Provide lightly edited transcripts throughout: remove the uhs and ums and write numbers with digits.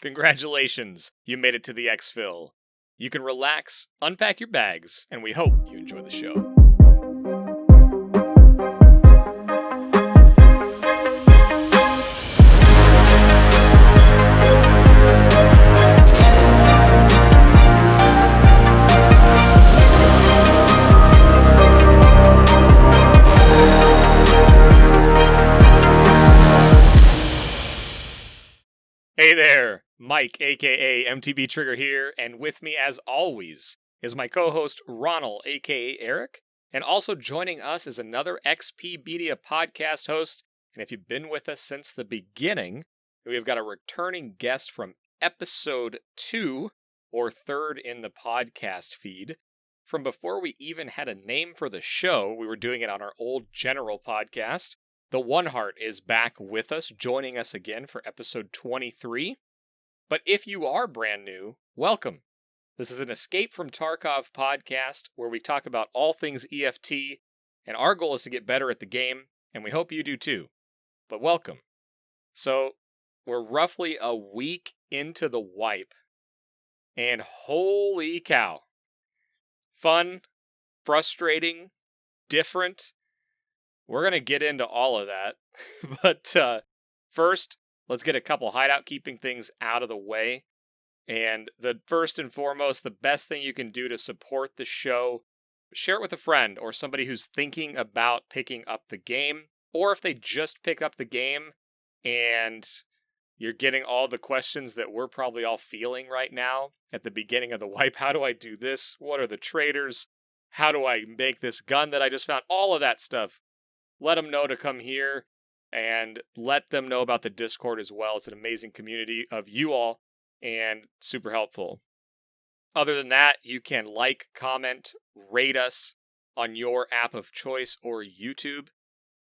Congratulations, you made it to the EXFIL. You can relax, unpack your bags, and we hope you enjoy the show. Hey there, Mike, aka MTBtrigger here, and with me as always is my co-host Ronal, aka Eric, and also joining us is another XP Media podcast host, and if you've been with us since the beginning, we've got a returning guest from episode 2, or third in the podcast feed. From before we even had a name for the show, we were doing it on our old general podcast. The1Heart is back with us, joining us again for episode 23. But if you are brand new, welcome. This is an Escape From Tarkov podcast where we talk about all things EFT, and our goal is to get better at the game, and we hope you do too. But welcome. So, we're roughly a week into the wipe, and holy cow. Fun, frustrating, different. We're going to get into all of that, but first, let's get a couple hideout keeping things out of the way. And the first and foremost, the best thing you can do to support the show, share it with a friend or somebody who's thinking about picking up the game, or if they just pick up the game and you're getting all the questions that we're probably all feeling right now at the beginning of the wipe. How do I do this? What are the traders? How do I make this gun that I just found? All of that stuff. Let them know to come here and let them know about the Discord as well. It's an amazing community of you all and super helpful. Other than that, you can like, comment, rate us on your app of choice or YouTube.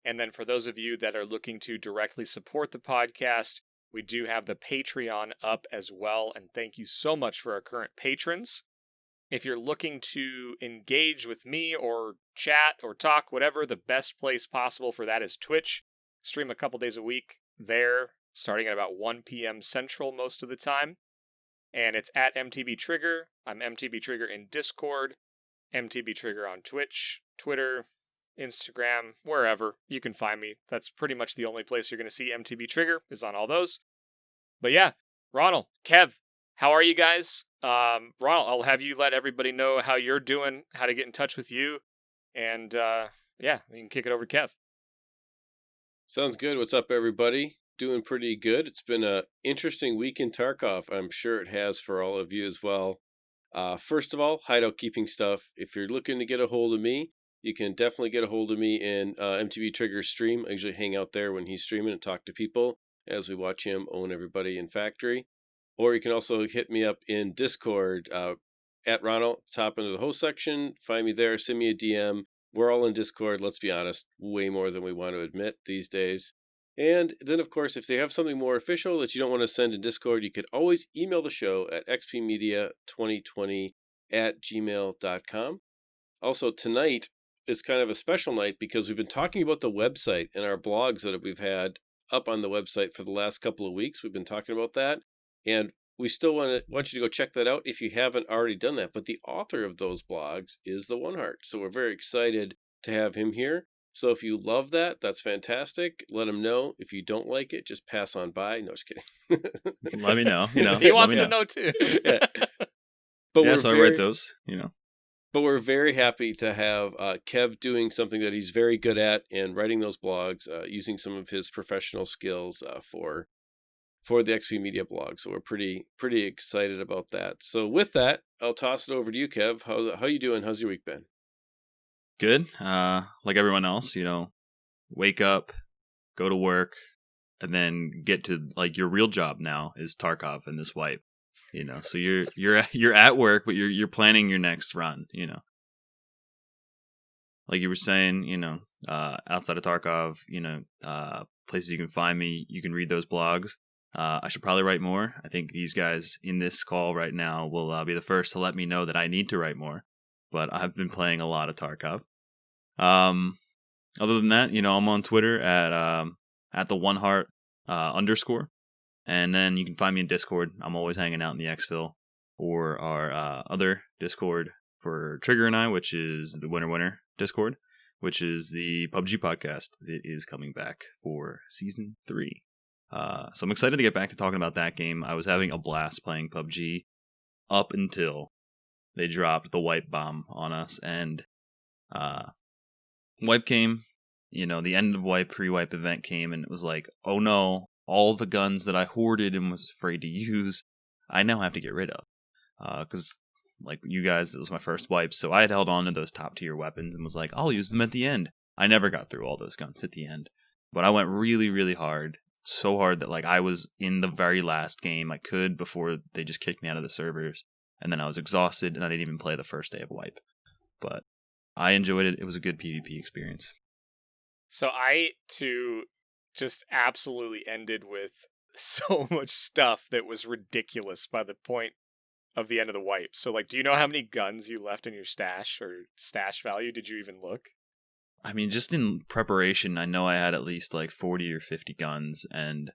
And then for those of you that are looking to directly support the podcast, we do have the Patreon up as well. And thank you so much for our current patrons. If you're looking to engage with me or chat or talk, whatever, the best place possible for that is Twitch. Stream a couple days a week there, starting at about 1 p.m. Central most of the time. And it's at MTBtrigger. I'm MTBtrigger in Discord, MTBtrigger on Twitch, Twitter, Instagram, wherever you can find me. That's pretty much the only place you're going to see MTBtrigger is on all those. But yeah, Ronal, Kev, how are you guys? Ronald, I'll have you let everybody know how you're doing, how to get in touch with you, and yeah, we can kick it over to Kev. Sounds good. What's up, everybody? Doing pretty good. It's been an interesting week in Tarkov. I'm sure it has for all of you as well. First of all, hideout keeping stuff. If you're looking to get a hold of me, you can definitely get a hold of me in MTBtrigger's stream. I usually hang out there when he's streaming and talk to people as we watch him own everybody in Factory. Or you can also hit me up in Discord at Ronal, top into the host section. Find me there, send me a DM. We're all in Discord, let's be honest, way more than we want to admit these days. And then, of course, if they have something more official that you don't want to send in Discord, you could always email the show at xpmedia2020@gmail.com. Also, tonight is kind of a special night because we've been talking about the website and our blogs that we've had up on the website for the last couple of weeks. We've been talking about that. And we still want you to go check that out if you haven't already done that. But the author of those blogs is The1Heart. So we're very excited to have him here. So if you love that, that's fantastic. Let him know. If you don't like it, just pass on by. No, just kidding. Let me know. He wants to know too. Yeah. But I read those, But we're very happy to have Kev doing something that he's very good at and writing those blogs, using some of his professional skills for the XP Media blog. So we're pretty excited about that. So with that, I'll toss it over to you, Kev. How you doing? How's your week been? Good. Like everyone else, wake up, go to work, and then get to like your real job now is Tarkov and this wipe. So you're at work, but you're planning your next run. Like you were saying, outside of Tarkov, places you can find me, you can read those blogs. I should probably write more. I think these guys in this call right now will be the first to let me know that I need to write more. But I've been playing a lot of Tarkov. Other than that, I'm on Twitter at the1heart _. And then you can find me in Discord. I'm always hanging out in the EXFIL, or our other Discord for Trigger and I, which is the Winner Discord, which is the PUBG podcast that is coming back for Season 3. So I'm excited to get back to talking about that game. I was having a blast playing PUBG up until they dropped the wipe bomb on us, and wipe came, the end of wipe, pre-wipe event came, and it was like, oh no, all the guns that I hoarded and was afraid to use, I now have to get rid of. Because, like you guys, it was my first wipe, so I had held on to those top tier weapons and was like, I'll use them at the end. I never got through all those guns at the end, but I went really, really hard. So hard that, like, I was in the very last game I could before they just kicked me out of the servers, and then I was exhausted, and I didn't even play the first day of wipe. But I enjoyed it. It was a good PvP experience. So I, too, just absolutely ended with so much stuff that was ridiculous by the point of the end of the wipe. So, like, do you know how many guns you left in your stash or stash value? Did you even look? I mean, just in preparation, I know I had at least like 40 or 50 guns, and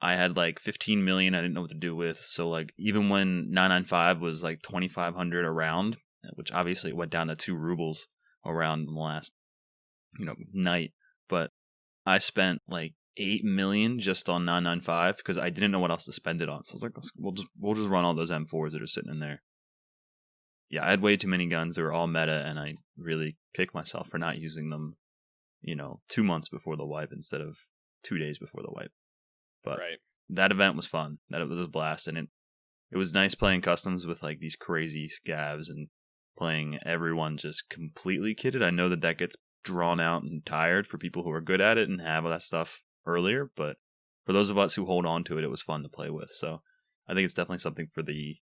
I had like 15 million I didn't know what to do with. So, like, even when 995 was like 2,500 a round, which obviously went down to 2 rubles a round in the last, night, but I spent like 8 million just on 995 because I didn't know what else to spend it on. So I was like, we'll just run all those M4s that are sitting in there. Yeah, I had way too many guns. They were all meta, and I really kicked myself for not using them, 2 months before the wipe instead of 2 days before the wipe. But right. That event was fun. That was a blast, and it was nice playing customs with like these crazy scavs and playing everyone just completely kitted. I know that gets drawn out and tired for people who are good at it and have all that stuff earlier, but for those of us who hold on to it, it was fun to play with. So I think it's definitely something for the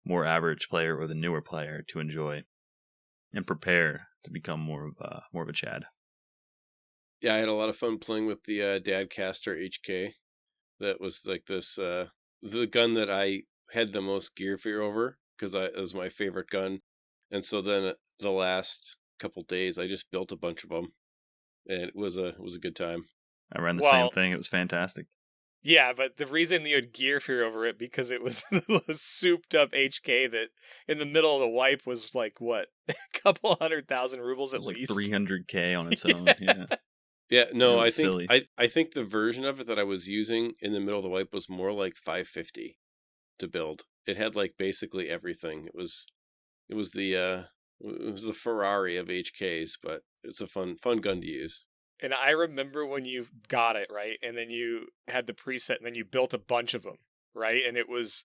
more average player or the newer player to enjoy and prepare to become more of a Chad. Yeah, I had a lot of fun playing with the Dadcaster HK. That was like this, the gun that I had the most gear fear over because it was my favorite gun. And so then the last couple days, I just built a bunch of them, and it was a good time. I ran the same thing. It was fantastic. Yeah, but the reason you had gear fear over it because it was the souped up HK that in the middle of the wipe was like what, a couple 100,000 rubles at least, like 300k on its own. Yeah. Yeah, no, I think silly. I think the version of it that I was using in the middle of the wipe was more like 550 to build. It had like basically everything. It was the Ferrari of HKs, but it's a fun gun to use. And I remember when you got it, right? And then you had the preset and then you built a bunch of them, right? And it was,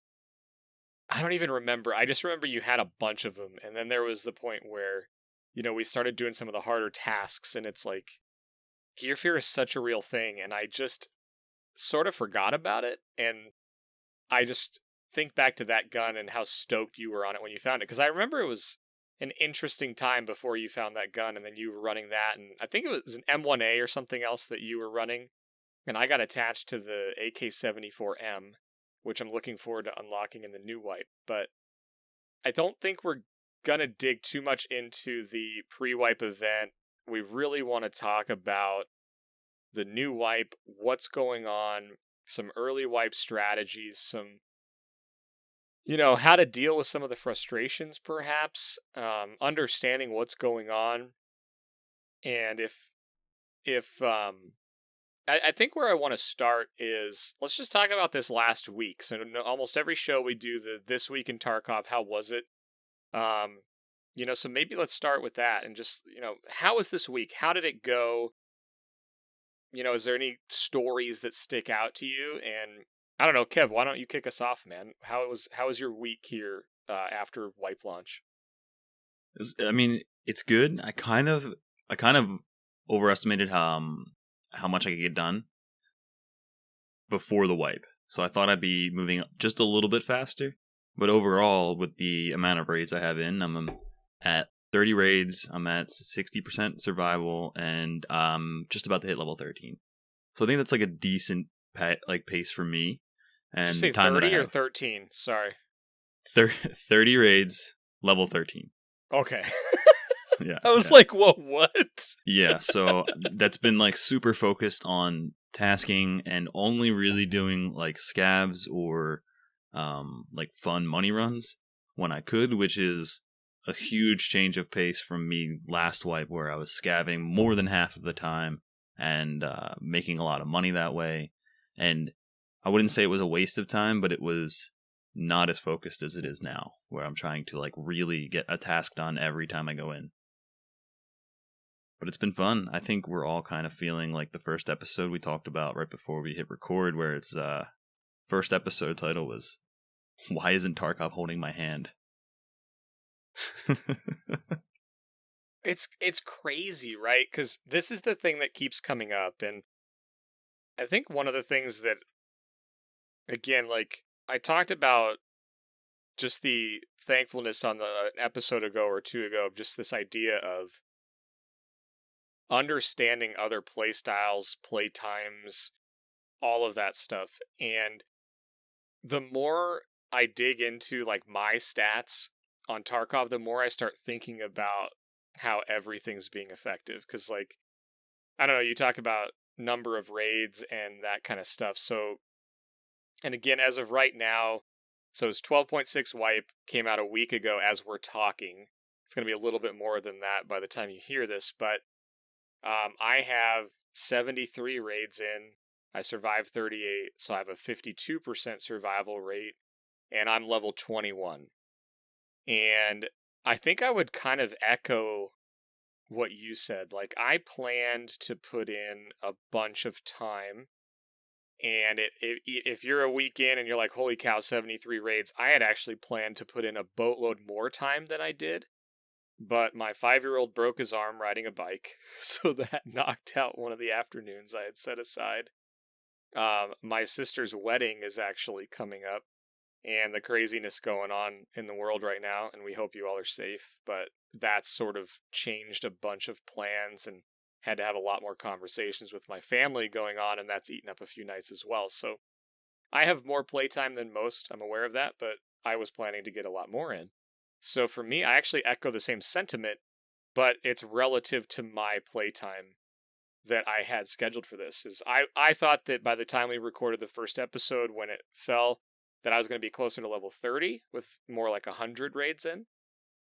I don't even remember. I just remember you had a bunch of them. And then there was the point where, we started doing some of the harder tasks, and it's like, gear fear is such a real thing. And I just sort of forgot about it. And I just think back to that gun and how stoked you were on it when you found it. Because I remember it was an interesting time before you found that gun, and then you were running that, and I think it was an M1A or something else that you were running, and I got attached to the AK-74M, which I'm looking forward to unlocking in the new wipe. But I don't think we're gonna dig too much into the pre-wipe event. We really want to talk about the new wipe, what's going on, some early wipe strategies, some how to deal with some of the frustrations, perhaps, understanding what's going on. And I think where I want to start is, let's just talk about this last week. So almost every show we do the This Week in Tarkov, how was it? So maybe let's start with that and just, how was this week? How did it go? Is there any stories that stick out to you? And I don't know, Kev, why don't you kick us off, man? How was your week here after wipe launch? It's good. I kind of overestimated how much I could get done before the wipe. So I thought I'd be moving just a little bit faster. But overall, with the amount of raids I have in, I'm at 30 raids, I'm at 60% survival, and I'm just about to hit level 13. So I think that's like a decent pace for me. And did you say the time 30 or 13? Sorry. 30 raids, level 13. Okay. Yeah. I was like, whoa, what? Yeah, so that's been like super focused on tasking and only really doing like scavs or like fun money runs when I could, which is a huge change of pace from me last wipe where I was scavving more than half of the time and making a lot of money that way. And I wouldn't say it was a waste of time, but it was not as focused as it is now, where I'm trying to like really get a task done every time I go in. But it's been fun. I think we're all kind of feeling like the first episode we talked about right before we hit record, where its first episode title was, "Why isn't Tarkov holding my hand?" It's crazy, right? Because this is the thing that keeps coming up, and I think one of the things that, again, like I talked about just the thankfulness on the episode ago or two ago of just this idea of understanding other play styles, play times, all of that stuff. And the more I dig into like my stats on Tarkov, the more I start thinking about how everything's being effective. Because, like, I don't know, you talk about number of raids and that kind of stuff. So, and again, as of right now, so it's 12.6 wipe, came out a week ago as we're talking. It's going to be a little bit more than that by the time you hear this, but I have 73 raids in. I survived 38, so I have a 52% survival rate, and I'm level 21. And I think I would kind of echo what you said. Like, I planned to put in a bunch of time, and if you're a week in and you're like, holy cow, 73 raids, I had actually planned to put in a boatload more time than I did. But my 5-year-old broke his arm riding a bike, so that knocked out one of the afternoons I had set aside. My sister's wedding is actually coming up, and the craziness going on in the world right now, and we hope you all are safe, but that's sort of changed a bunch of plans and had to have a lot more conversations with my family going on, and that's eaten up a few nights as well. So I have more playtime than most, I'm aware of that, but I was planning to get a lot more in. So for me, I actually echo the same sentiment, but it's relative to my playtime that I had scheduled for this. Is I thought that by the time we recorded the first episode, when it fell, that I was going to be closer to level 30 with more like 100 raids in.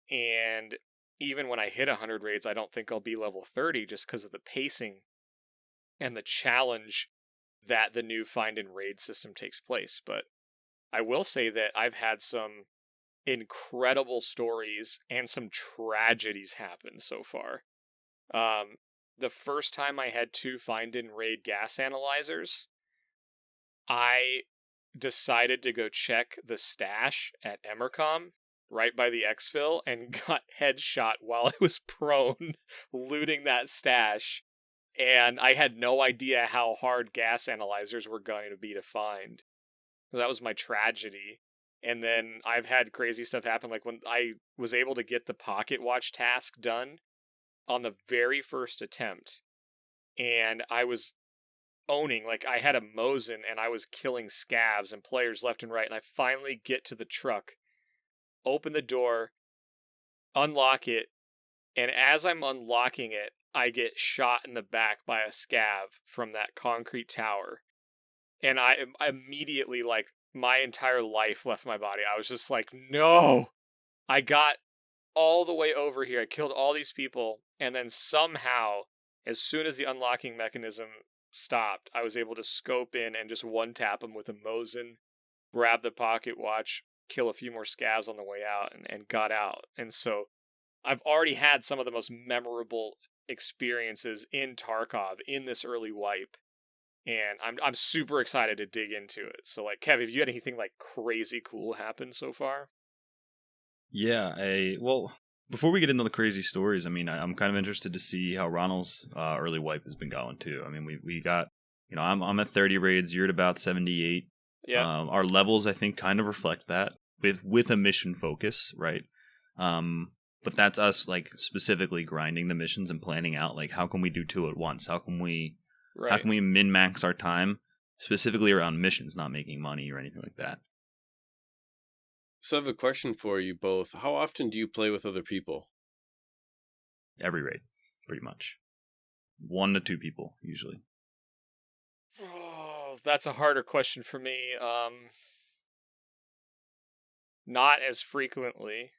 And even when I hit 100 raids, I don't think I'll be level 30 just because of the pacing and the challenge that the new find and raid system takes place. But I will say that I've had some incredible stories and some tragedies happen so far. The first time I had 2 find and raid gas analyzers, I decided to go check the stash at Emercom right by the EXFIL and got headshot while I was prone looting that stash, and I had no idea how hard gas analyzers were going to be to find. So that was my tragedy. And then I've had crazy stuff happen, like when I was able to get the pocket watch task done on the very first attempt, and I was owning, like I had a Mosin and I was killing scavs and players left and right, and I finally get to the truck, open the door, unlock it, and as I'm unlocking it, I get shot in the back by a scav from that concrete tower. And I immediately, like, my entire life left my body. I was just like, no! I got all the way over here. I killed all these people. And then somehow, as soon as the unlocking mechanism stopped, I was able to scope in and just one-tap them with a Mosin, grab the pocket watch, kill a few more scavs on the way out, and got out. And so I've already had some of the most memorable experiences in Tarkov in this early wipe. And I'm super excited to dig into it. So, like, Kev, have you had anything like crazy cool happen so far? Yeah, well, before we get into the crazy stories, I mean, I'm kind of interested to see how Ronal's early wipe has been going too. I mean, we got, you know, I'm at 30 raids, you're at about 78. Yeah. Our levels, I think, kind of reflect that with a mission focus, right? But that's us like specifically grinding the missions and planning out like how can we do 2 at once? How can we min-max our time, specifically around missions, not making money or anything like that? So I have a question for you both. How often do you play with other people? Every raid, pretty much. 1 to 2 people, usually. that's a harder question for me. Not as frequently.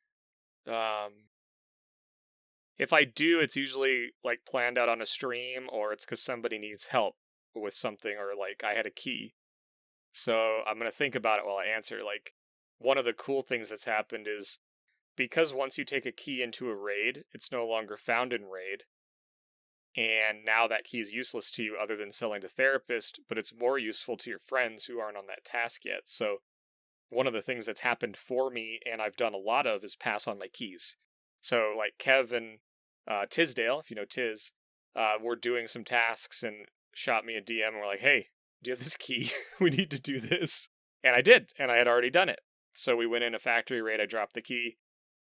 If I do, it's usually like planned out on a stream, or it's because somebody needs help with something, or like I had a key. So I'm going to think about it while I answer. Like, one of the cool things that's happened is because once you take a key into a raid, it's no longer found in raid. And now that key is useless to you other than selling to therapist, but it's more useful to your friends who aren't on that task yet. So one of the things that's happened for me, and I've done a lot of, is pass on my keys. So like Kev and Tisdale, if you know Tiz, were doing some tasks and shot me a DM and were like, hey, do you have this key? We need to do this. And I did, and I had already done it. So we went in a factory raid, I dropped the key,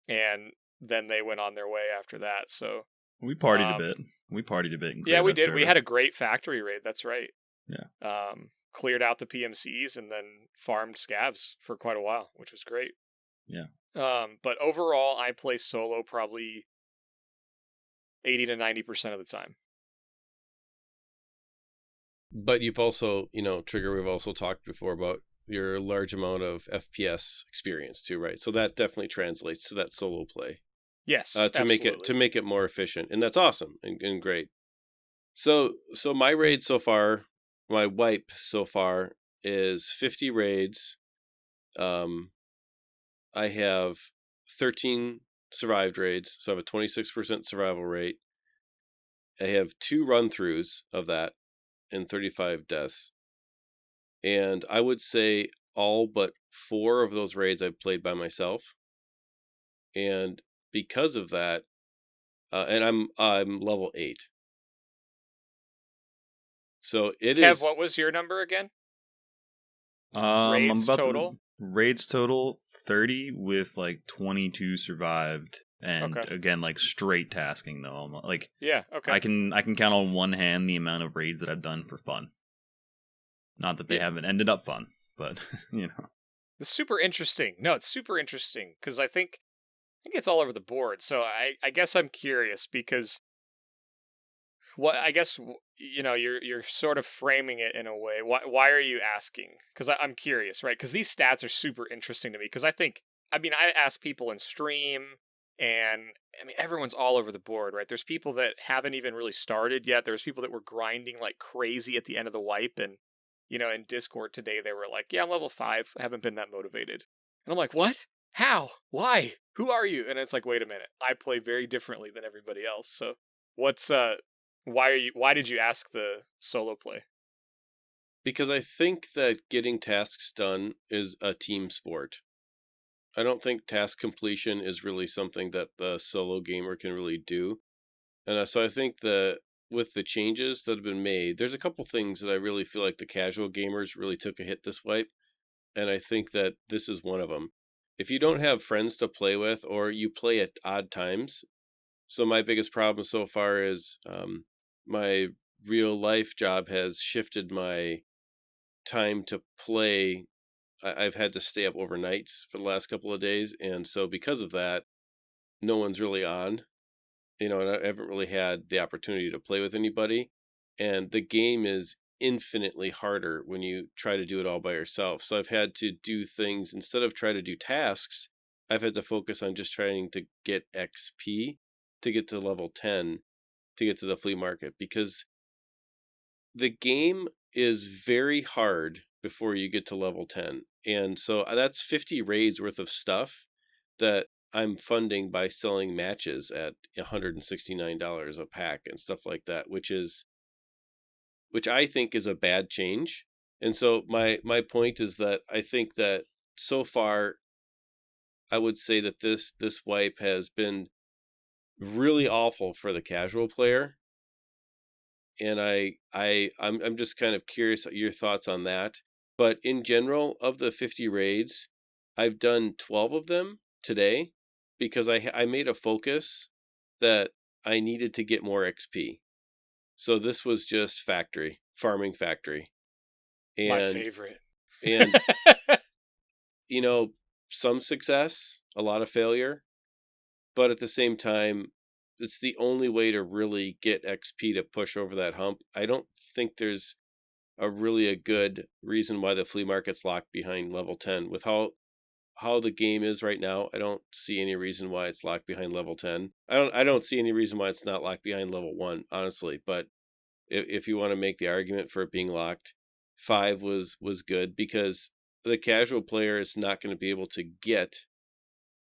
and then they went on their way after that. So we partied a bit. We partied a bit. Yeah, we did. Server. We had a great factory raid. That's right. Yeah. Cleared out the PMCs and then farmed SCAVs for quite a while, which was great. Yeah. But overall, I play solo probably 80 to 90% of the time. But you've also, Trigger, we've also talked before about your large amount of FPS experience too, right? So that definitely translates to that solo play. Yes, to make it more efficient, and that's awesome and great. So my raid so far, my wipe so far is 50 raids. I have 13 survived raids, so I have a 26% survival rate. I have 2 run-throughs of that and 35 deaths. And I would say all but 4 of those raids I've played by myself. And because of that, and I'm level 8. So Kev, what was your number again? Raids total? Raids total 30 with like 22 survived. And again, like straight tasking though. Like, yeah, okay. I can count on one hand the amount of raids that I've done for fun. Not that they haven't ended up fun, but It's super interesting. No, it's super interesting because I think it's all over the board. So I guess I'm curious because you're sort of framing it in a way. Why are you asking? Because I'm curious, right? Because these stats are super interesting to me. Because I ask people in stream. And everyone's all over the board, right? There's people that haven't even really started yet. There's people that were grinding like crazy at the end of the wipe. And, in Discord today, they were like, yeah, I'm level 5. I haven't been that motivated. And I'm like, what? How? Why? Who are you? And it's like, wait a minute. I play very differently than everybody else. So why did you ask the solo play? Because I think that getting tasks done is a team sport. I don't think task completion is really something that the solo gamer can really do. And so I think that with the changes that have been made, there's a couple things that I really feel like the casual gamers really took a hit this wipe. And I think that this is one of them. If you don't have friends to play with, or you play at odd times. So my biggest problem so far is my real life job has shifted my time to play. I've had to stay up overnights for the last couple of days. And so because of that, no one's really on, and I haven't really had the opportunity to play with anybody. And the game is infinitely harder when you try to do it all by yourself. So I've had to do things, instead of try to do tasks, I've had to focus on just trying to get XP to get to level 10, to get to the flea market, because the game is very hard before you get to level 10. And so that's 50 raids worth of stuff that I'm funding by selling matches at $169 a pack and stuff like that, which I think is a bad change. And so my point is that I think that so far, I would say that this wipe has been really awful for the casual player. And I'm just kind of curious your thoughts on that. But in general, of the 50 raids, I've done 12 of them today because I made a focus that I needed to get more XP. So this was just farming factory. And, my favorite. And, some success, a lot of failure. But at the same time, it's the only way to really get XP to push over that hump. I don't think there's a good reason why the flea market's locked behind level 10. With how the game is right now, I don't see any reason why it's locked behind level 10. I don't see any reason why it's not locked behind level 1, honestly. But if you want to make the argument for it being locked, 5 was good, because the casual player is not going to be able to get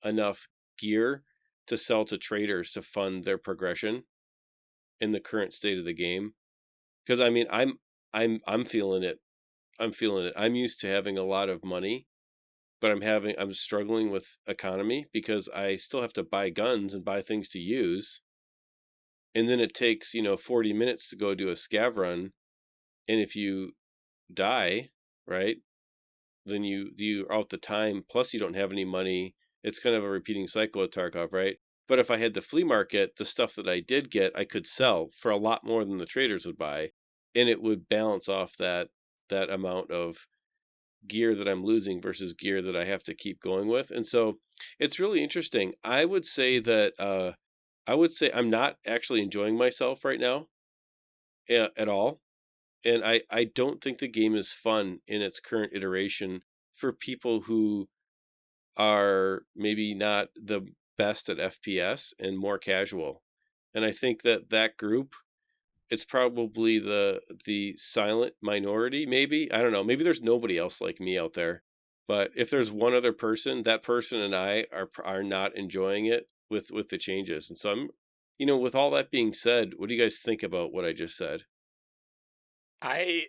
enough gear to sell to traders to fund their progression in the current state of the game. Because I mean, I'm feeling it. I'm used to having a lot of money, but I'm struggling with economy because I still have to buy guns and buy things to use. And then it takes, 40 minutes to go do a scav run. And if you die, right, then you're out the time, plus you don't have any money. It's kind of a repeating cycle with Tarkov, right? But if I had the flea market, the stuff that I did get, I could sell for a lot more than the traders would buy. And it would balance off that amount of gear that I'm losing versus gear that I have to keep going with. And so it's really interesting. I would say I'm not actually enjoying myself right now at all. And I don't think the game is fun in its current iteration for people who are maybe not the best at FPS and more casual. And I think that group, it's probably the silent minority, maybe. I don't know. Maybe there's nobody else like me out there. But if there's one other person, that person and I are not enjoying it with the changes. And so I'm, with all that being said, what do you guys think about what I just said? I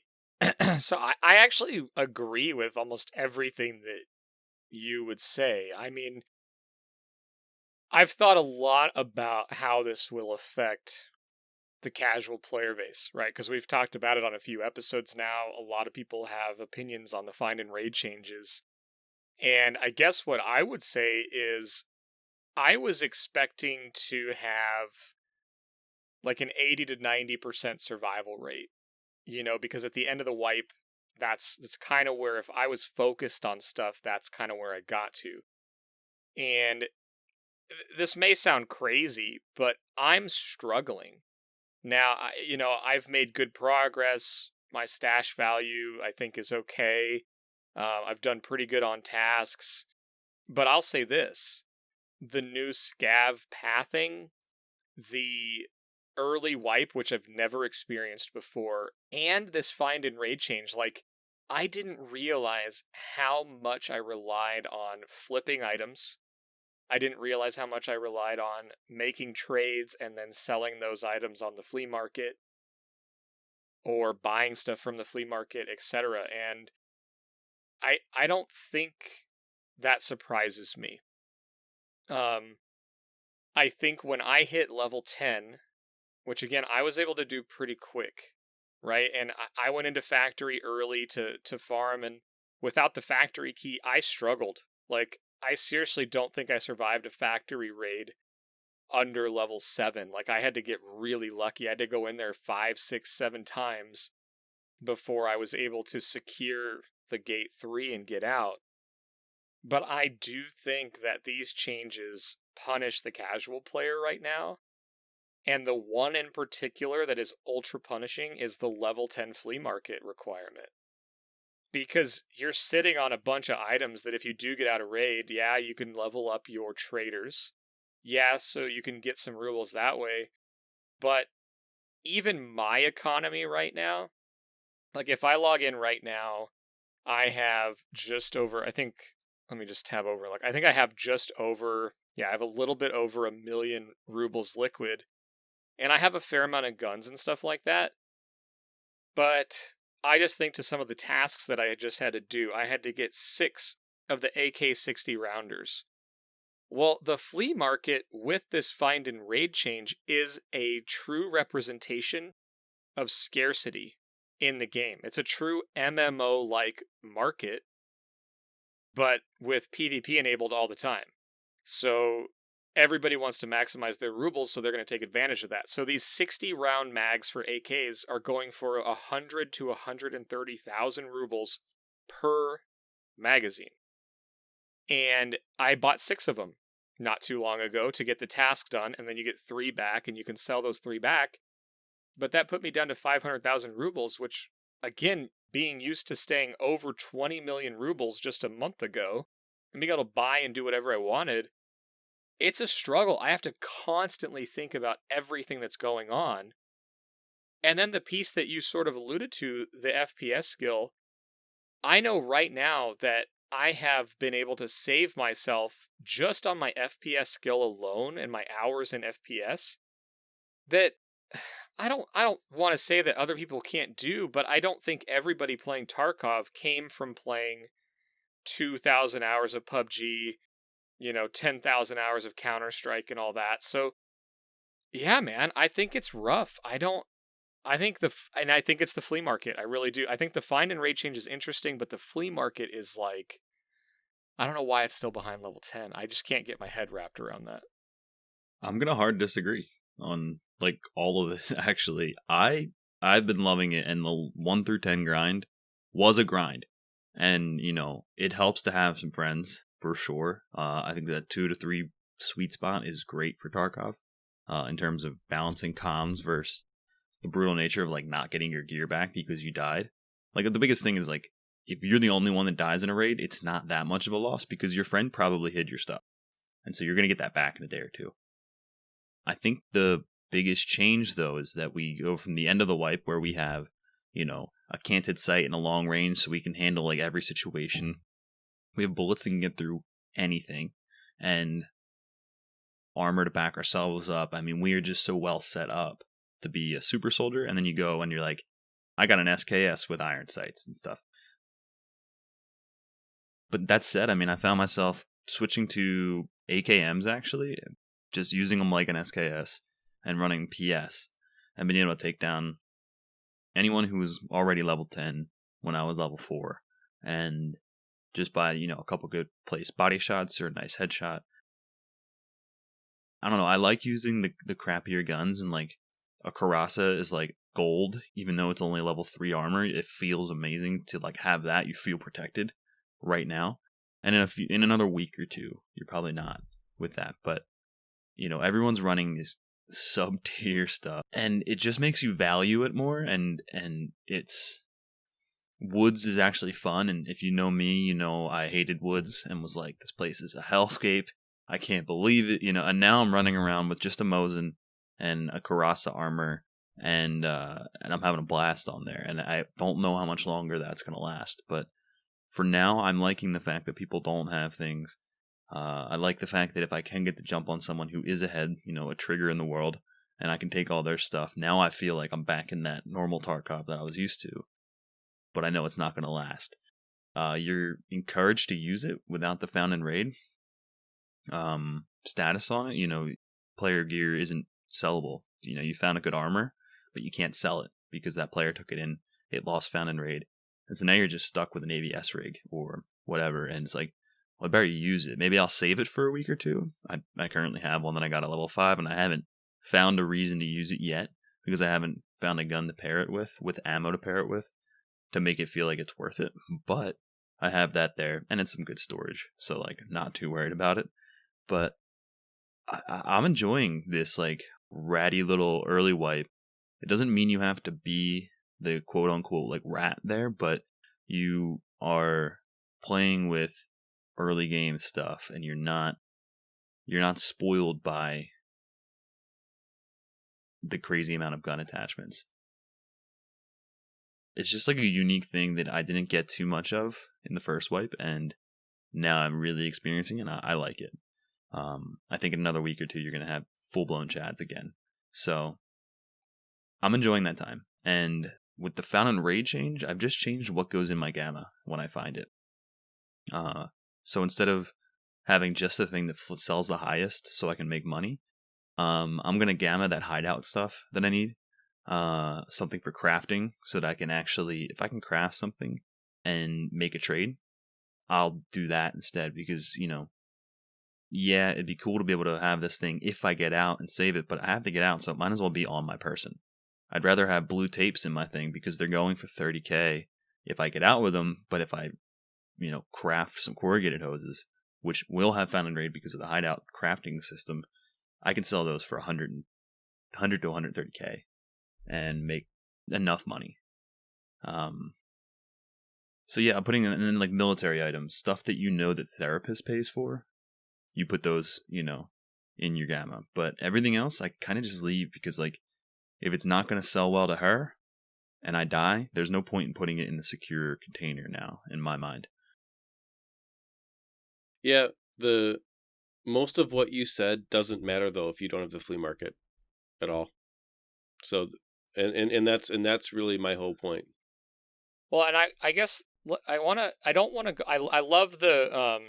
actually agree with almost everything that you would say. I mean, I've thought a lot about how this will affect the casual player base, right? Because we've talked about it on a few episodes now. A lot of people have opinions on the find and raid changes. And I guess what I would say is I was expecting to have like an 80 to 90% survival rate, because at the end of the wipe, that's kind of where, if I was focused on stuff, that's kind of where I got to. And this may sound crazy, but I'm struggling. Now, I've made good progress. My stash value, I think, is okay. I've done pretty good on tasks. But I'll say this. The new scav pathing, the early wipe, which I've never experienced before, and this find and raid change, like, I didn't realize how much I relied on flipping items. I didn't realize how much I relied on making trades and then selling those items on the flea market or buying stuff from the flea market, etc. And I don't think that surprises me. I think when I hit level 10, which again, I was able to do pretty quick, right? And I went into factory early to farm, and without the factory key, I struggled. Like, I seriously don't think I survived a factory raid under level 7. Like, I had to get really lucky. I had to go in there 5, 6, 7 times before I was able to secure the gate 3 and get out. But I do think that these changes punish the casual player right now. And the one in particular that is ultra punishing is the level 10 flea market requirement. Because you're sitting on a bunch of items that if you do get out of raid, yeah, you can level up your traders. Yeah, so you can get some rubles that way. But even my economy right now, like if I log in right now, I have just over, I think, let me just tab over. Like, I think I have just over, I have a little bit over 1 million rubles liquid. And I have a fair amount of guns and stuff like that. But I just think to some of the tasks that I just had to do, I had to get 6 of the AK-60 rounders. Well, the flea market with this find and raid change is a true representation of scarcity in the game. It's a true MMO-like market, but with PvP enabled all the time. So everybody wants to maximize their rubles, so they're going to take advantage of that. So these 60 round mags for AKs are going for 100 to 130,000 rubles per magazine. And I bought 6 of them not too long ago to get the task done, and then you get 3 back, and you can sell those 3 back. But that put me down to 500,000 rubles, which again, being used to staying over 20 million rubles just a month ago and being able to buy and do whatever I wanted, it's a struggle. I have to constantly think about everything that's going on. And then the piece that you sort of alluded to, the FPS skill, I know right now that I have been able to save myself just on my FPS skill alone and my hours in FPS that I don't want to say that other people can't do, but I don't think everybody playing Tarkov came from playing 2,000 hours of PUBG, 10,000 hours of Counter-Strike and all that. So yeah, man, I think it's rough. I think it's the flea market. I really do. I think the find and raid change is interesting, but the flea market is like, I don't know why it's still behind level 10. I just can't get my head wrapped around that. I'm gonna hard disagree on like all of it. Actually, I've been loving it, and the 1 through 10 grind was a grind, and it helps to have some friends for sure. I think that 2 to 3 sweet spot is great for Tarkov, in terms of balancing comms versus the brutal nature of like not getting your gear back because you died. Like the biggest thing is like if you're the only one that dies in a raid, it's not that much of a loss because your friend probably hid your stuff, and so you're gonna get that back in a day or two. I think the biggest change though is that we go from the end of the wipe where we have a canted sight and a long range so we can handle like every situation. We have bullets that can get through anything and armor to back ourselves up. I mean, we are just so well set up to be a super soldier, and then you go and you're like, I got an SKS with iron sights and stuff. But that said, I mean, I found myself switching to AKMs actually, just using them like an SKS and running PS, and being able to take down anyone who was already level 10 when I was level 4, and just by a couple good placed body shots or a nice headshot. I don't know, I like using the crappier guns, and like a Karasa is like gold, even though it's only level 3 armor. It feels amazing to like have that. You feel protected right now, and in another week or two, you're probably not with that. But everyone's running this sub tier stuff, and it just makes you value it more. And it's Woods is actually fun, and if you know me, I hated Woods and was like, this place is a hellscape. I can't believe it, and now I'm running around with just a Mosin and a Karasa armor, and I'm having a blast on there, and I don't know how much longer that's going to last, but for now, I'm liking the fact that people don't have things. I like the fact that if I can get the jump on someone who is ahead, a trigger in the world, and I can take all their stuff, now I feel like I'm back in that normal Tarkov that I was used to, but I know it's not going to last. You're encouraged to use it without the found and raid status on it. Player gear isn't sellable. You found a good armor, but you can't sell it because that player took it in. It lost found and raid, and so now you're just stuck with an ABS rig or whatever. And it's like, well, I better use it. Maybe I'll save it for a week or two. I currently have one that I got at level 5, and I haven't found a reason to use it yet because I haven't found a gun to pair it with ammo to pair it with, to make it feel like it's worth it. But I have that there, and it's some good storage, so like not too worried about it. But I'm enjoying this like ratty little early wipe. It doesn't mean you have to be the quote unquote like rat there, but you are playing with early game stuff, and you're not spoiled by the crazy amount of gun attachments. It's just like a unique thing that I didn't get too much of in the first wipe, and now I'm really experiencing it, and I like it. I think in another week or two, you're going to have full-blown chads again. So I'm enjoying that time. And with the found and raid change, I've just changed what goes in my gamma when I find it. So instead of having just the thing that sells the highest so I can make money, I'm going to gamma that hideout stuff that I need. Something for crafting so that I can actually, if I can craft something and make a trade, I'll do that instead, because, yeah, it'd be cool to be able to have this thing if I get out and save it, but I have to get out, so it might as well be on my person. I'd rather have blue tapes in my thing because they're going for 30k if I get out with them, but if I, craft some corrugated hoses, which will have found and raid because of the hideout crafting system, I can sell those for 100 to 130k and make enough money. So yeah, I'm putting in like military items, stuff that you know that therapist pays for. You put those, in your gamma. But everything else, I kind of just leave because like if it's not going to sell well to her and I die, there's no point in putting it in the secure container now, in my mind. Yeah, the most of what you said doesn't matter though if you don't have the flea market at all. So, and that's really my whole point. Well, and I guess I don't want to go. I love the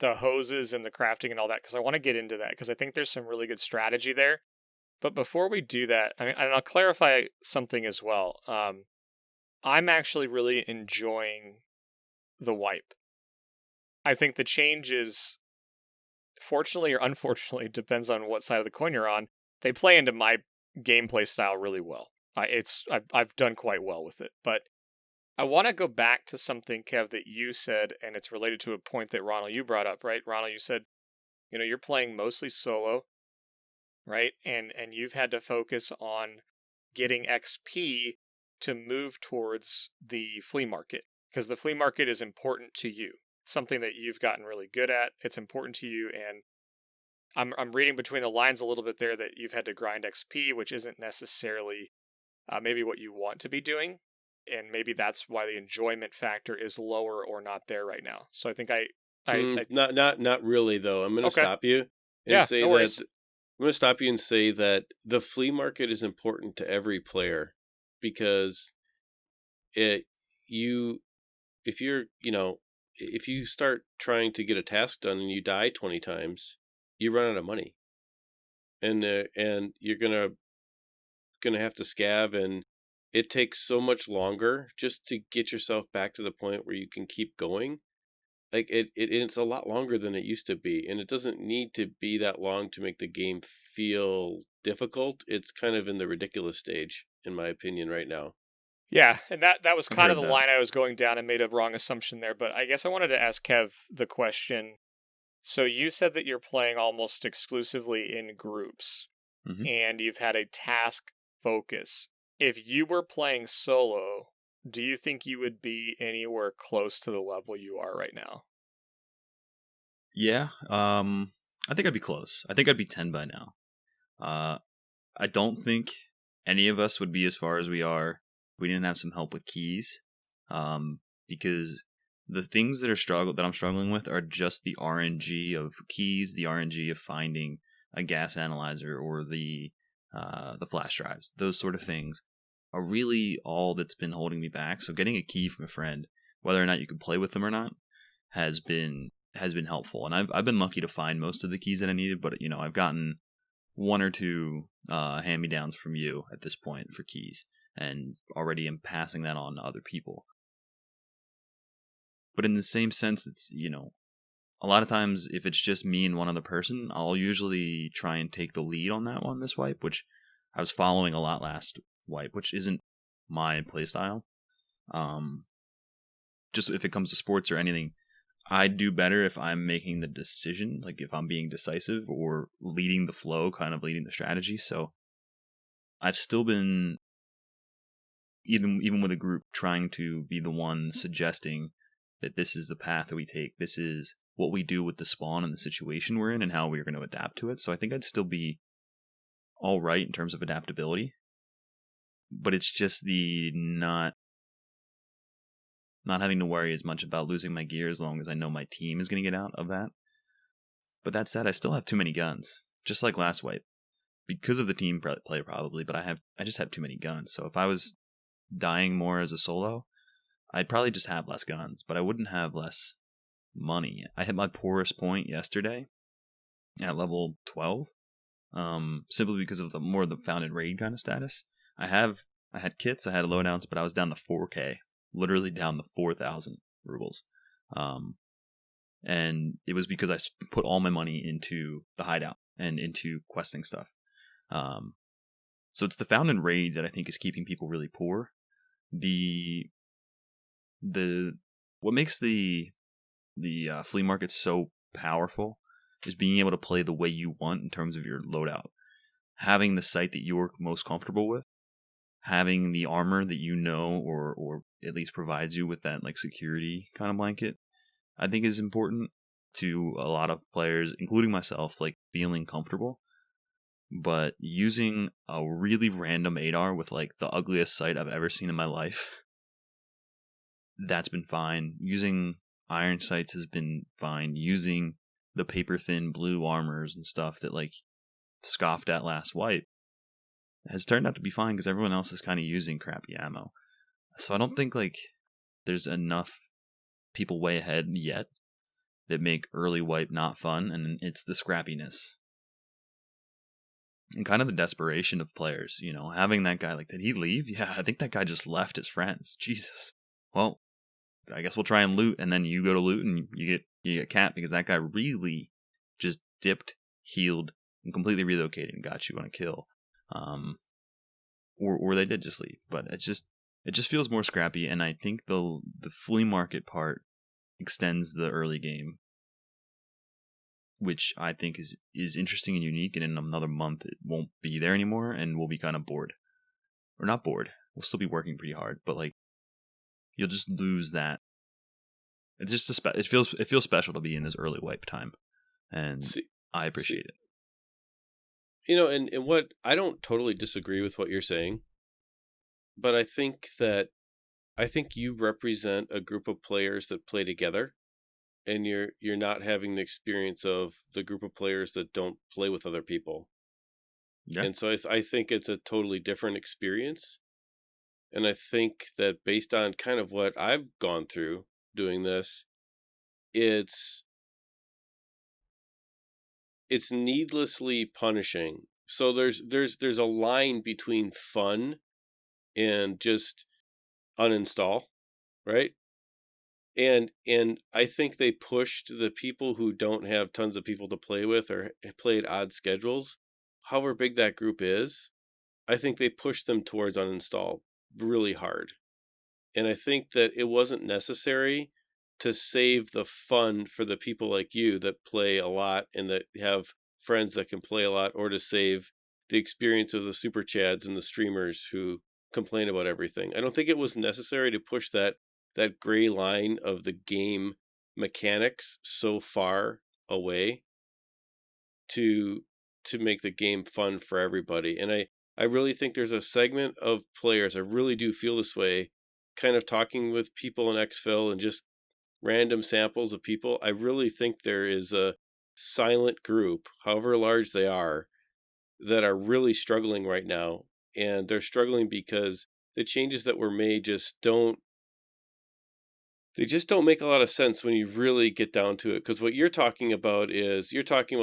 hoses and the crafting and all that because I want to get into that because I think there's some really good strategy there. But before we do that, and I'll clarify something as well. I'm actually really enjoying the wipe. I think the changes, fortunately or unfortunately, depends on what side of the coin you're on. They play into my gameplay style really well. I've done quite well with it, but I want to go back to something, Kev, that you said, and it's related to a point that Ronal you brought up, right? Ronal, you said, you're playing mostly solo, right? And you've had to focus on getting XP to move towards the flea market because the flea market is important to you. It's something that you've gotten really good at. It's important to you, and I'm reading between the lines a little bit there that you've had to grind XP, which isn't necessarily maybe what you want to be doing, and maybe that's why the enjoyment factor is lower or not there right now. So I think not really though. I'm going to Okay. stop you and say no worries. that I'm going to stop you and say that the flea market is important to every player because if you start trying to get a task done and you die 20 times, you run out of money, and you're gonna have to scav, and it takes so much longer just to get yourself back to the point where you can keep going. Like it's a lot longer than it used to be, and it doesn't need to be that long to make the game feel difficult. It's kind of in the ridiculous stage, in my opinion, right now. Yeah, and that was I've kind of heard the that. line I was going down and made a wrong assumption there, but I guess I wanted to ask Kev the question. So you said that you're playing almost exclusively in groups, Mm-hmm. and you've had a task focus. If you were playing solo, do you think you would be anywhere close to the level you are right now? Yeah, I think I'd be close. I think I'd be 10 by now. I don't think any of us would be as far as we are if we didn't have some help with keys. Because the things that I'm struggling with are just the RNG of keys, the RNG of finding a gas analyzer or the flash drives. Those sort of things are really all that's been holding me back. So getting a key from a friend, whether or not you can play with them or not, has been helpful. And I've been lucky to find most of the keys that I needed, but I've gotten one or two hand-me-downs from you at this point for keys, and already am passing that on to other people. But in the same sense, it's, a lot of times if it's just me and one other person, I'll usually try and take the lead on that one this wipe, which I was following a lot last wipe, which isn't my playstyle. Just if it comes to sports or anything, I do better if I'm making the decision, like if I'm being decisive or leading the flow, kind of leading the strategy. So I've still been, even with a group, trying to be the one suggesting that this is the path that we take. This is what we do with the spawn and the situation we're in and how we're going to adapt to it. So I think I'd still be all right in terms of adaptability. But it's just the not having to worry as much about losing my gear as long as I know my team is going to get out of that. But that said, I still have too many guns, just like last wipe, because of the team play probably. But I just have too many guns. So if I was dying more as a solo, I'd probably just have less guns, but I wouldn't have less money. I hit my poorest point yesterday at level 12, simply because of the found in raid kind of status. I had kits, I had loadouts, but I was down to 4K, literally down to 4,000 rubles. And it was because I put all my money into the hideout and into questing stuff. So it's the found in raid that I think is keeping people really poor. What makes the flea market so powerful is being able to play the way you want in terms of your loadout, having the site that you're most comfortable with, having the armor that or at least provides you with that like security kind of blanket, I think is important to a lot of players, including myself, like feeling comfortable. But using a really random 8R with like the ugliest sight I've ever seen in my life, that's been fine. Using iron sights has been fine. Using the paper thin blue armors and stuff that like scoffed at last wipe has turned out to be fine because everyone else is kind of using crappy ammo. So I don't think like there's enough people way ahead yet that make early wipe not fun, and it's the scrappiness and kind of the desperation of players, you know, having that guy like, did he leave? Yeah, I think that guy just left his friends. Jesus. Well, I guess we'll try and loot, and then you go to loot and you get capped because that guy really just dipped, healed, and completely relocated and got you on a kill. Or they did just leave, but it just feels more scrappy, and I think the flea market part extends the early game, which I think is interesting and unique, and in another month it won't be there anymore, and we'll be kind of bored. Or not bored, we'll still be working pretty hard, but like, you'll just lose that. It's just it feels special to be in this early wipe time, and I appreciate it. You know, and what, I don't totally disagree with what you're saying, but I think you represent a group of players that play together, and you're not having the experience of the group of players that don't play with other people. Yeah. And so I think it's a totally different experience. And I think that based on kind of what I've gone through doing this, it's needlessly punishing. So there's a line between fun and just uninstall, right? And I think they pushed the people who don't have tons of people to play with or play at odd schedules, however big that group is, I think they pushed them towards uninstall really hard. And I think that it wasn't necessary to save the fun for the people like you that play a lot and that have friends that can play a lot, or to save the experience of the super chads and the streamers who complain about everything. I don't think it was necessary to push that gray line of the game mechanics so far away to make the game fun for everybody. And I really think there's a segment of players, I really do feel this way, kind of talking with people in EXFIL and just random samples of people. I really think there is a silent group, however large they are, that are really struggling right now. And they're struggling because the changes that were made just don't make a lot of sense when you really get down to it. Because what you're talking about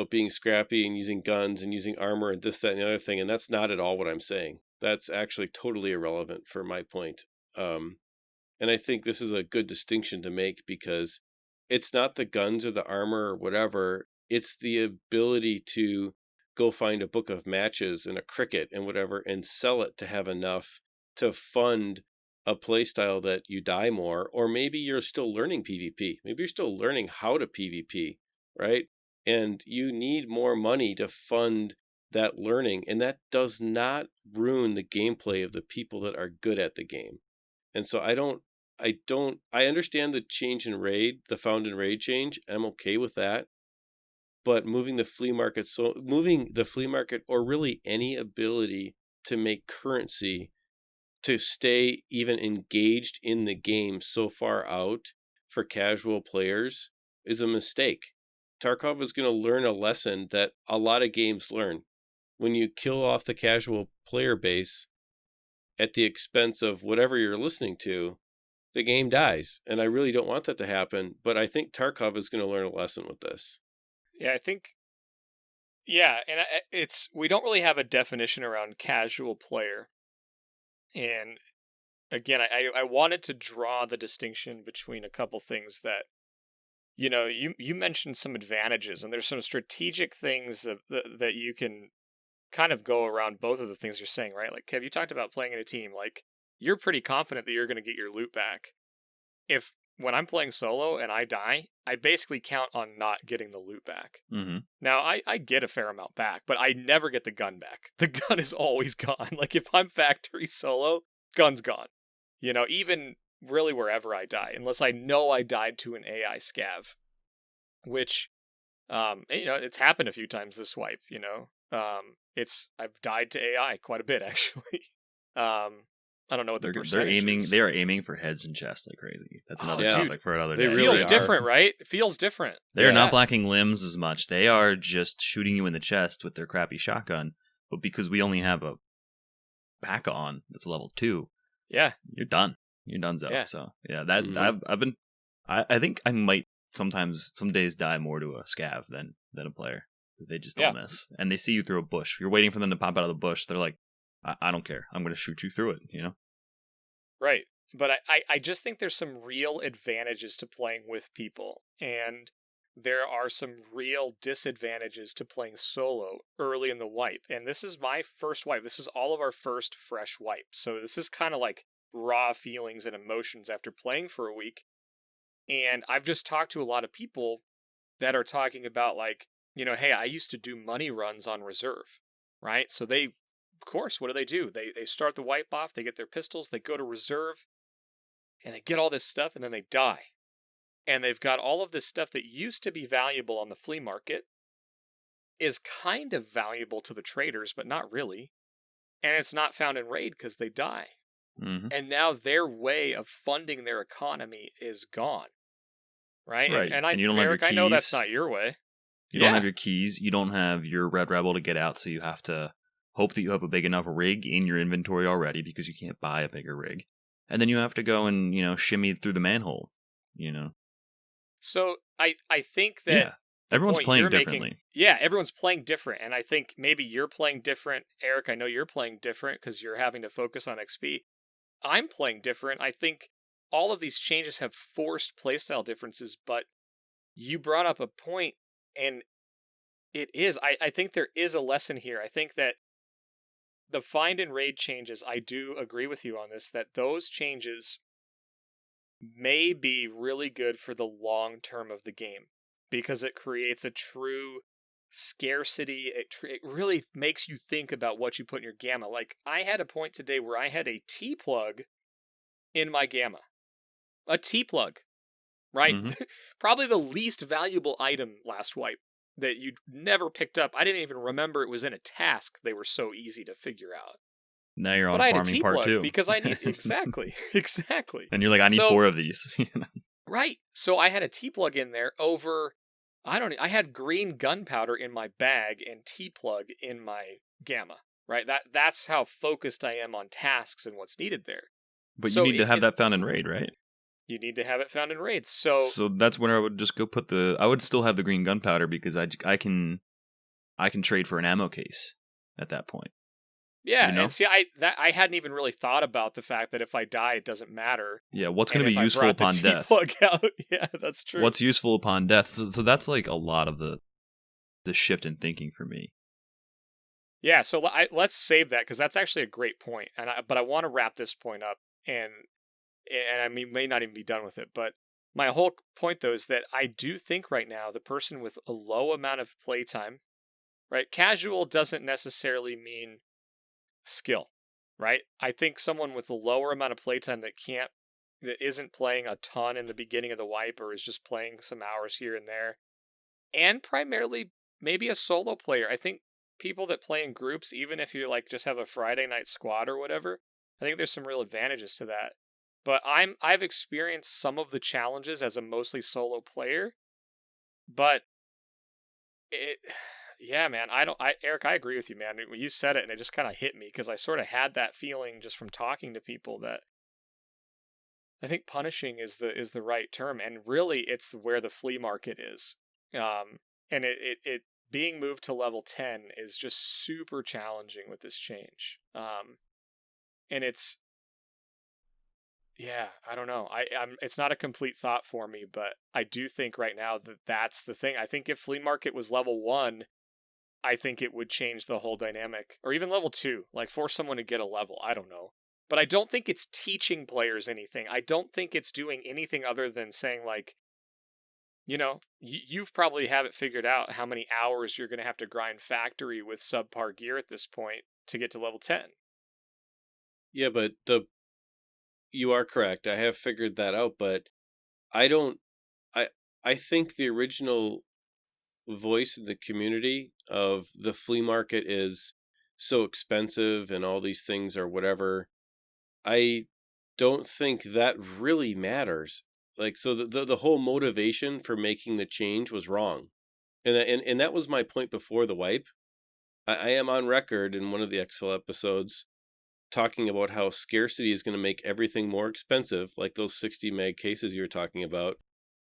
being scrappy and using guns and using armor and this, that, and the other thing. And that's not at all what I'm saying. That's actually totally irrelevant for my point. And I think this is a good distinction to make, because it's not the guns or the armor or whatever. It's the ability to go find a book of matches and a cricket and whatever and sell it to have enough to fund a play style that you die more. Or maybe you're still learning PvP. Maybe you're still learning how to PvP, right? And you need more money to fund that learning. And that does not ruin the gameplay of the people that are good at the game. And so I understand the change in raid, the found in raid change. I'm okay with that. But moving the flea market or really any ability to make currency to stay even engaged in the game so far out for casual players is a mistake. Tarkov is going to learn a lesson that a lot of games learn. When you kill off the casual player base at the expense of whatever you're listening to, the game dies. And I really don't want that to happen, but I think Tarkov is going to learn a lesson with this. Yeah, I think, and we don't really have a definition around casual player. And again, I wanted to draw the distinction between a couple things that, you know, you mentioned some advantages, and there's some strategic things that you can kind of go around both of the things you're saying, right? Like, Kev, you talked about playing in a team. Like, you're pretty confident that you're going to get your loot back. If when I'm playing solo and I die, I basically count on not getting the loot back. Mm-hmm. Now, I get a fair amount back, but I never get the gun back. The gun is always gone. Like, if I'm factory solo, gun's gone. You know, even really wherever I die, unless I know I died to an AI scav, which, you know, it's happened a few times this wipe, you know. I've died to AI quite a bit, actually. I don't know what the percentage is. They are aiming for heads and chests like crazy. That's another topic for another day. It feels different, right? It feels different. They are not blacking limbs as much. They are just shooting you in the chest with their crappy shotgun. But because we only have a pack on that's level 2, yeah, you're done. You're donezo. Yeah. So I think I might sometimes some days die more to a scav than a player because they just don't miss. And they see you through a bush. You're waiting for them to pop out of the bush. They're like, I don't care. I'm going to shoot you through it, you know? Right. But I just think there's some real advantages to playing with people. And there are some real disadvantages to playing solo early in the wipe. And this is my first wipe. This is all of our first fresh wipe. So this is kind of like raw feelings and emotions after playing for a week. And I've just talked to a lot of people that are talking about, like, you know, hey, I used to do money runs on reserve, right? So they, of course, what do? They start the wipe off, they get their pistols, they go to reserve, and they get all this stuff, and then they die. And they've got all of this stuff that used to be valuable on the flea market, is kind of valuable to the traders, but not really. And it's not found in raid because they die. Mm-hmm. And now their way of funding their economy is gone. Right? And you don't Eric, have your keys. I know that's not your way. You don't have your keys. You don't have your Red Rebel to get out, so you have to hope that you have a big enough rig in your inventory already because you can't buy a bigger rig. And then you have to go and, you know, shimmy through the manhole, you know. So I think that everyone's playing differently. Everyone's playing different. And I think maybe you're playing different. Eric, I know you're playing different because you're having to focus on XP. I'm playing different. I think all of these changes have forced playstyle differences, but you brought up a point, and it is. I think there is a lesson here. I think that the find and raid changes, I do agree with you on this, that those changes may be really good for the long term of the game because it creates a true scarcity. It really makes you think about what you put in your gamma. Like, I had a point today where I had a T-plug in my gamma. A T-plug, right? Mm-hmm. Probably the least valuable item last wipe that you'd never picked up. I didn't even remember it was in a task. They were so easy to figure out. Now you're on farming part 2. Because I need exactly. And you're like, I need 4 of these. Right. So I had a T-plug in there over, I had green gunpowder in my bag and T-plug in my gamma, right? That's how focused I am on tasks and what's needed there. But you need to have that found in raid, right? You need to have it found in raids. So that's where I would just go put I would still have the green gunpowder because I can trade for an ammo case at that point. Yeah, you know? And see, I hadn't even really thought about the fact that if I die, it doesn't matter. Yeah, what's going to be useful upon death? Plug out. Yeah, that's true. What's useful upon death? So that's like a lot of the shift in thinking for me. Yeah, so let's save that because that's actually a great point. But I want to wrap this point up, and I mean, may not even be done with it. But my whole point, though, is that I do think right now the person with a low amount of playtime, right? Casual doesn't necessarily mean skill, right? I think someone with a lower amount of playtime that isn't playing a ton in the beginning of the wipe or is just playing some hours here and there, and primarily maybe a solo player. I think people that play in groups, even if you like just have a Friday night squad or whatever, I think there's some real advantages to that. But I've experienced some of the challenges as a mostly solo player, but yeah, man, Eric, I agree with you, man. When you said it, and it just kind of hit me because I sort of had that feeling just from talking to people that I think punishing is the right term, and really it's where the flea market is. And it being moved to level 10 is just super challenging with this change. And it's, yeah, I don't know. It's not a complete thought for me, but I do think right now that that's the thing. I think if flea market was level 1, I think it would change the whole dynamic, or even level 2, like force someone to get a level. I don't know. but I don't think it's teaching players anything. I don't think it's doing anything other than saying, like, you know, you've probably have it figured out how many hours you're going to have to grind factory with subpar gear at this point to get to level 10. Yeah, but you are correct. I have figured that out, but I don't. I think the original voice in the community of the flea market is so expensive and all these things or whatever. I don't think that really matters. Like, so the whole motivation for making the change was wrong, and that was my point before the wipe. I am on record in one of the EXFIL episodes talking about how scarcity is going to make everything more expensive, like those 60 meg cases you're talking about.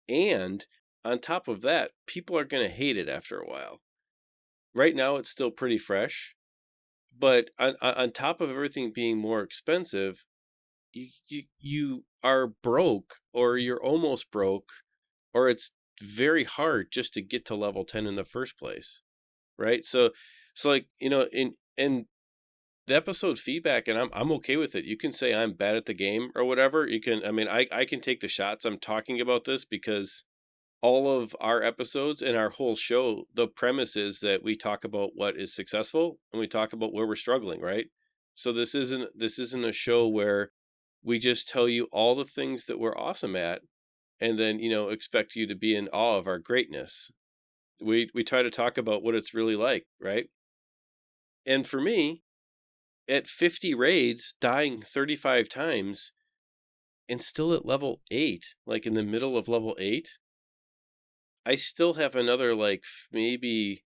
And on top of that, people are going to hate it after a while. Right now, it's still pretty fresh. But on top of everything being more expensive, you are broke, or you're almost broke, or it's very hard just to get to level 10 in the first place. Right? So like, in the episode feedback, and I'm okay with it. You can say I'm bad at the game or whatever. You can, I mean, I can take the shots. I'm talking about this because all of our episodes and our whole show, the premise is that we talk about what is successful and we talk about where we're struggling, right? So this isn't a show where we just tell you all the things that we're awesome at and then, expect you to be in awe of our greatness. We try to talk about what it's really like, right? And for me, at 50 raids, dying 35 times, and still at level 8, like in the middle of level 8, I still have another, like, maybe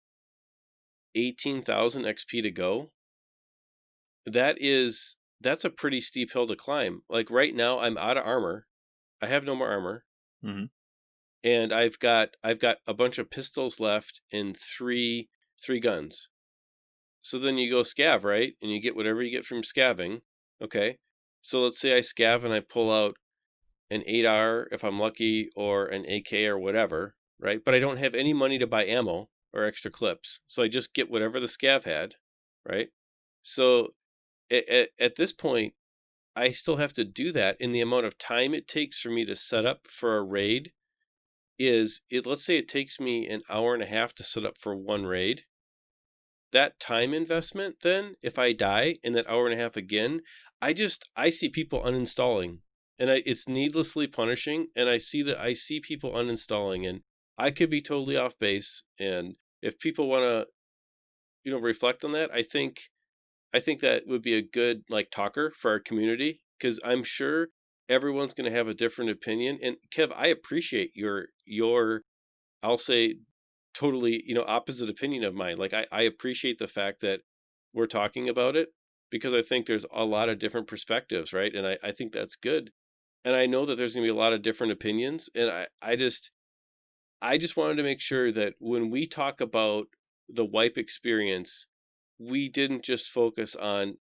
18,000 XP to go. That's a pretty steep hill to climb. Like, right now, I'm out of armor. I have no more armor. Mm-hmm. And I've got a bunch of pistols left and three guns. So then you go scav, right? And you get whatever you get from scavving. Okay. So let's say I scav and I pull out an 8R if I'm lucky, or an AK or whatever, right? But I don't have any money to buy ammo or extra clips. So I just get whatever the scav had, right? So at this point, I still have to do that. And the amount of time it takes for me to set up for a raid let's say it takes me an hour and a half to set up for one raid. That time investment, then, if I die in that hour and a half again, I see people uninstalling, and it's needlessly punishing. And I see people uninstalling, and I could be totally off base. And if people want to, reflect on that, I think that would be a good, like, talker for our community, because I'm sure everyone's going to have a different opinion. And Kev, I appreciate your, I'll say, totally, opposite opinion of mine. Like, I appreciate the fact that we're talking about it, because I think there's a lot of different perspectives, right? And I think that's good. And I know that there's going to be a lot of different opinions. And I just wanted to make sure that when we talk about the wipe experience, we didn't just focus on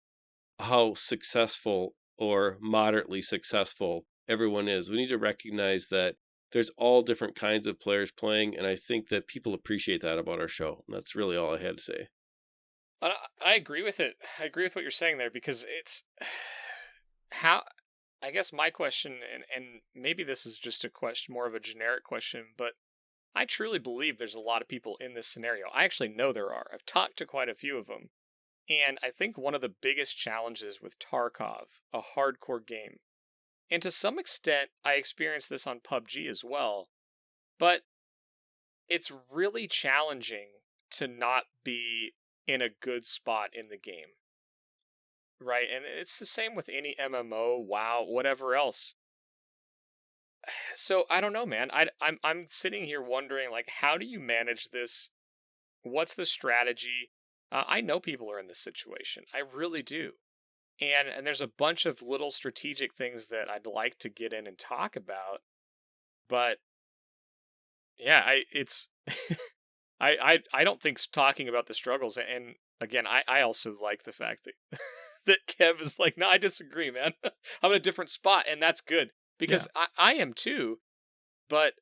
how successful or moderately successful everyone is. We need to recognize that there's all different kinds of players playing, and I think that people appreciate that about our show. And that's really all I had to say. I agree with it. I agree with what you're saying there, because it's how, I guess my question, and maybe this is just a question, more of a generic question, but I truly believe there's a lot of people in this scenario. I actually know there are. I've talked to quite a few of them. And I think one of the biggest challenges with Tarkov, a hardcore game, and to some extent I experienced this on PUBG as well, but it's really challenging to not be in a good spot in the game. Right? And it's the same with any MMO, WoW, whatever else. So I don't know, man. I'm sitting here wondering, like, how do you manage this? What's the strategy? I know people are in this situation. I really do. And there's a bunch of little strategic things that I'd like to get in and talk about. But yeah, I don't think talking about the struggles, and again, I also like the fact that that Kev is like, no, I disagree, man. I'm in a different spot, and that's good, because yeah. I am too, but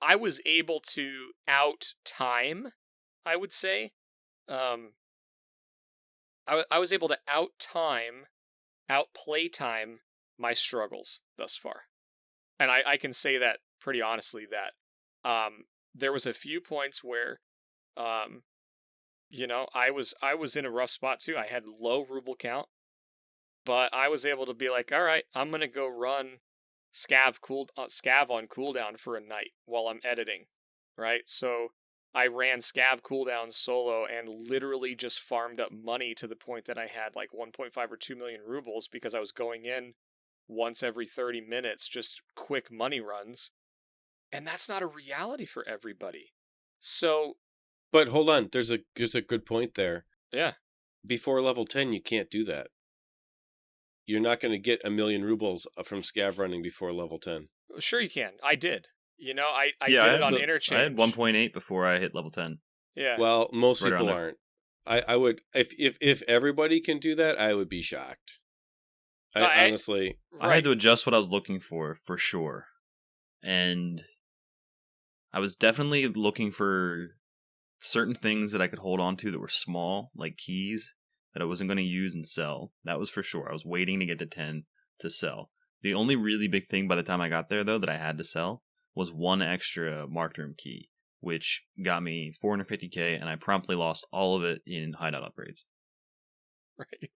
I was able to out time, I would say. I was able to out time playtime my struggles thus far. And I can say that pretty honestly that there was a few points where I was in a rough spot too. I had low ruble count, but I was able to be like, all right, I'm gonna go run scav on cooldown for a night while I'm editing, right? So I ran scav cooldown solo and literally just farmed up money to the point that I had like 1.5 or 2 million rubles because I was going in once every 30 minutes, just quick money runs. And that's not a reality for everybody. So, but hold on, there's a good point there. Yeah. Before level 10, you can't do that. You're not going to get 1 million rubles from scav running before level 10. Sure you can. I did. I did it on interchange. I had 1.8 before I hit level 10. Yeah. Well, most people aren't. I would, if everybody can do that, I would be shocked. Honestly, I had to adjust what I was looking for sure. And I was definitely looking for certain things that I could hold on to that were small, like keys, that I wasn't going to use and sell. That was for sure. I was waiting to get to 10 to sell. The only really big thing by the time I got there, though, that I had to sell was one extra marked room key, which got me 450k, and I promptly lost all of it in hideout upgrades. Right.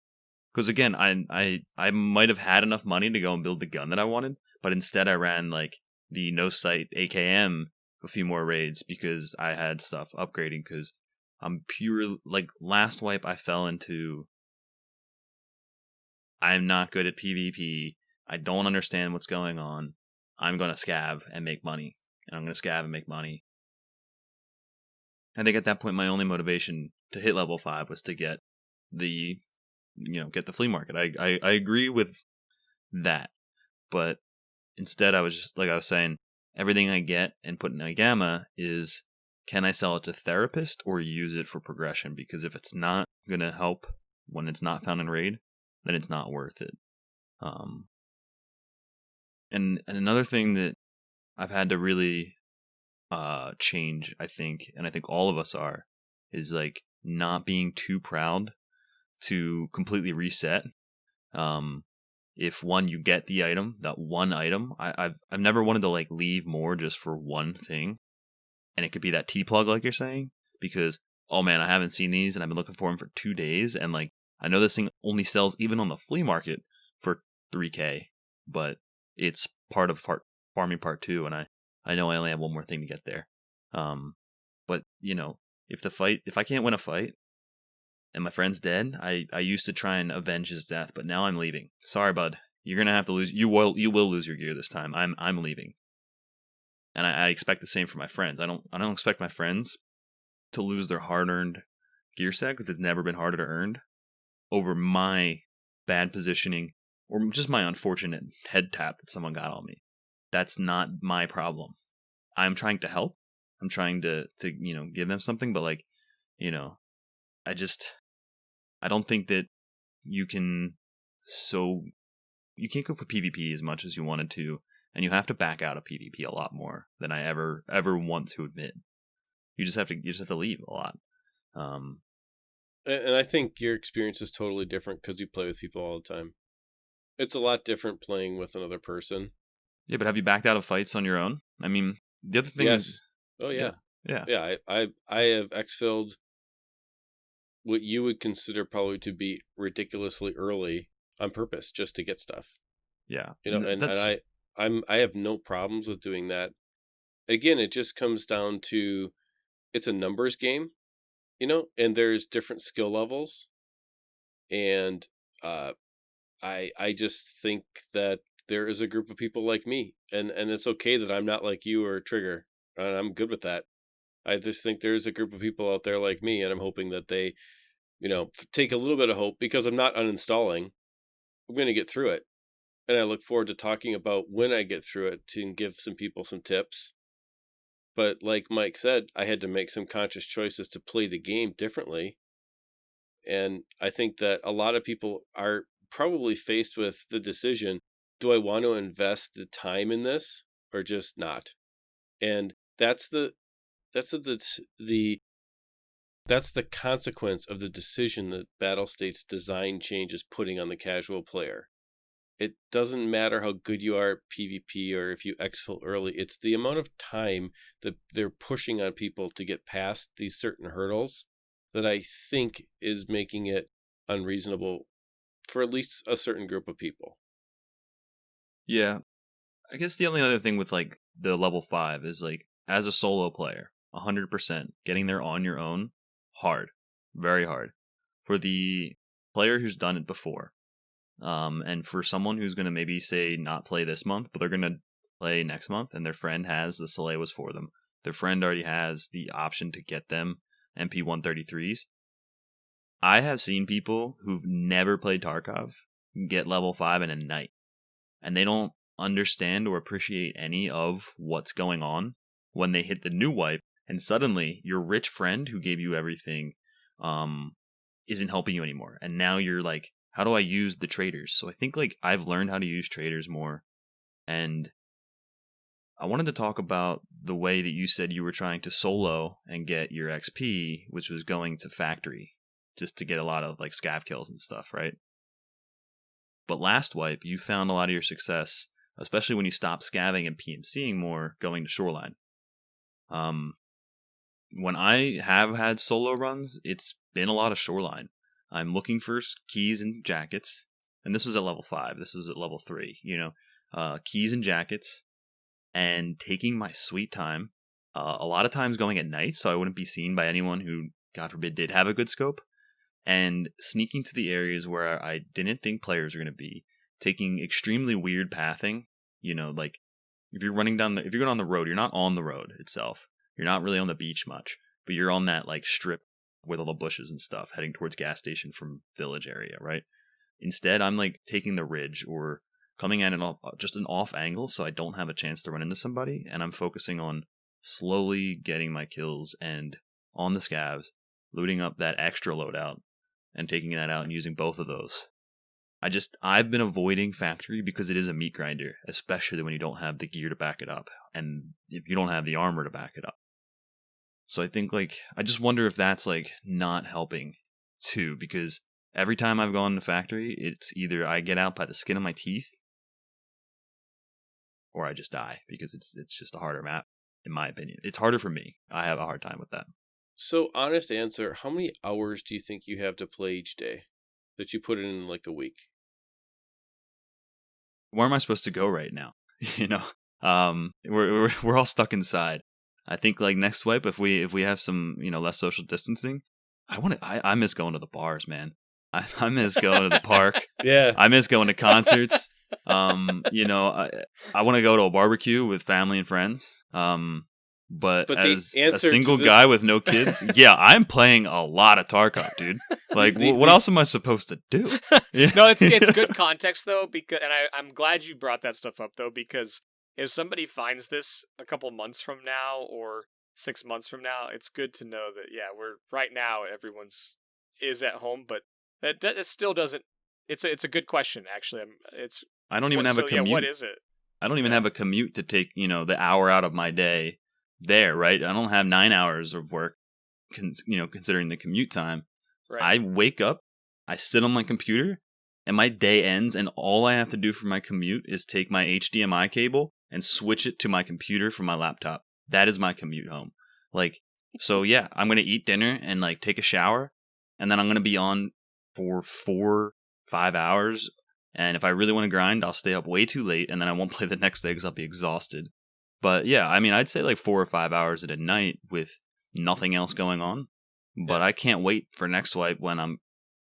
Because again, I might have had enough money to go and build the gun that I wanted, but instead I ran like the no sight AKM a few more raids because I had stuff upgrading. Because I'm pure, like last wipe I fell into, I'm not good at PvP. I don't understand what's going on. I'm gonna scav and make money, and I'm gonna scav and make money. I think at that point my only motivation to hit level 5 was to get the flea market. I agree with that, but instead I was just, like I was saying, everything I get and put in a gamma is, can I sell it to therapist or use it for progression? Because if it's not going to help when it's not found in raid, then it's not worth it. And another thing that I've had to really change, I think, and I think all of us are, is like not being too proud to completely reset. If you get the item, that one item, I've never wanted to like leave more just for one thing, and it could be that T-plug like you're saying, because oh man, I haven't seen these and I've been looking for them for 2 days, and like I know this thing only sells even on the flea market for 3k, but it's part of farming part 2, and I know I only have one more thing to get there. But if I can't win a fight and my friend's dead, I used to try and avenge his death, but now I'm leaving. Sorry, bud. You're gonna have to lose. You will lose your gear this time. I'm leaving. And I expect the same for my friends. I don't expect my friends to lose their hard-earned gear set, because it's never been harder to earn, over my bad positioning or just my unfortunate head tap that someone got on me. That's not my problem. I'm trying to help. I'm trying to give them something, but like, I don't think that you can't go for PvP as much as you wanted to, and you have to back out of PvP a lot more than I ever want to admit. You just have to leave a lot. And I think your experience is totally different because you play with people all the time. It's a lot different playing with another person. Yeah, but have you backed out of fights on your own? I mean, the other thing is... Oh, yeah. Yeah. I have EXFIL'd what you would consider probably to be ridiculously early on purpose just to get stuff. Yeah. And I have no problems with doing that. Again, it just comes down to, it's a numbers game, and there's different skill levels. And I just think that there is a group of people like me, and it's okay that I'm not like you or Trigger, and I'm good with that. I just think there's a group of people out there like me, and I'm hoping that they, take a little bit of hope, because I'm not uninstalling. I'm going to get through it. And I look forward to talking about when I get through it to give some people some tips. But like Mike said, I had to make some conscious choices to play the game differently. And I think that a lot of people are probably faced with the decision, do I want to invest the time in this or just not? And that's the That's the consequence of the decision that Battlestate's design change is putting on the casual player. It doesn't matter how good you are at PvP or if you exfil early. It's the amount of time that they're pushing on people to get past these certain hurdles that I think is making it unreasonable for at least a certain group of people. Yeah. I guess the only other thing with like the level 5 is like as a solo player, 100% getting there on your own, hard, very hard. For the player who's done it before, and for someone who's going to maybe say not play this month, but they're going to play next month, and their friend has the Soleil was for them. Their friend already has the option to get them MP133s. I have seen people who've never played Tarkov get level 5 in a night, and they don't understand or appreciate any of what's going on when they hit the new wipe, and suddenly your rich friend who gave you everything isn't helping you anymore, and now you're like, how do I use the traders? So I think like I've learned how to use traders more, and I wanted to talk about the way that you said you were trying to solo and get your XP, which was going to factory just to get a lot of like scav kills and stuff, right? But last wipe, you found a lot of your success, especially when you stopped scavving and PMCing more, going to shoreline. When I have had solo runs, it's been a lot of shoreline. I'm looking for keys and jackets, and this was at level 5. This was at level 3. Keys and jackets, and taking my sweet time. A lot of times going at night, so I wouldn't be seen by anyone who, God forbid, did have a good scope. And sneaking to the areas where I didn't think players were going to be, taking extremely weird pathing. Like if you're going on the road, you're not on the road itself. You're not really on the beach much, but you're on that like strip with all the bushes and stuff, heading towards gas station from village area, right? Instead, I'm like taking the ridge or coming at just an off angle, so I don't have a chance to run into somebody, and I'm focusing on slowly getting my kills and on the scavs, looting up that extra loadout and taking that out and using both of those. I've been avoiding factory because it is a meat grinder, especially when you don't have the gear to back it up, and if you don't have the armor to back it up. So I think like, I just wonder if that's like not helping too, because every time I've gone to factory, it's either I get out by the skin of my teeth or I just die, because it's just a harder map, in my opinion. It's harder for me. I have a hard time with that. So, honest answer, how many hours do you think you have to play each day that you put in like a week? Where am I supposed to go right now? We're all stuck inside. I think like next swipe, if we have some less social distancing, I miss going to the bars, man. I miss going to the park. Yeah, I miss going to concerts. I want to go to a barbecue with family and friends. But as a single guy with no kids, yeah, I'm playing a lot of Tarkov, dude. Like, what else am I supposed to do? No, it's good context though, because, and I'm glad you brought that stuff up though, because if somebody finds this a couple months from now or 6 months from now, it's good to know that we're right now everyone's is at home, but it still doesn't. It's a good question actually. I don't even have a commute. Yeah, what is it? I don't even have a commute to take the hour out of my day there, right? I don't have 9 hours of work, considering the commute time. Right. I wake up, I sit on my computer, and my day ends, and all I have to do for my commute is take my HDMI cable and switch it to my computer from my laptop. That is my commute home. Like, so yeah, I'm going to eat dinner and like take a shower, and then I'm going to be on for 4-5 hours. And if I really want to grind, I'll stay up way too late, and then I won't play the next day because I'll be exhausted. But yeah, I mean, I'd say like 4 or 5 hours at a night with nothing else going on. But I can't wait for next swipe when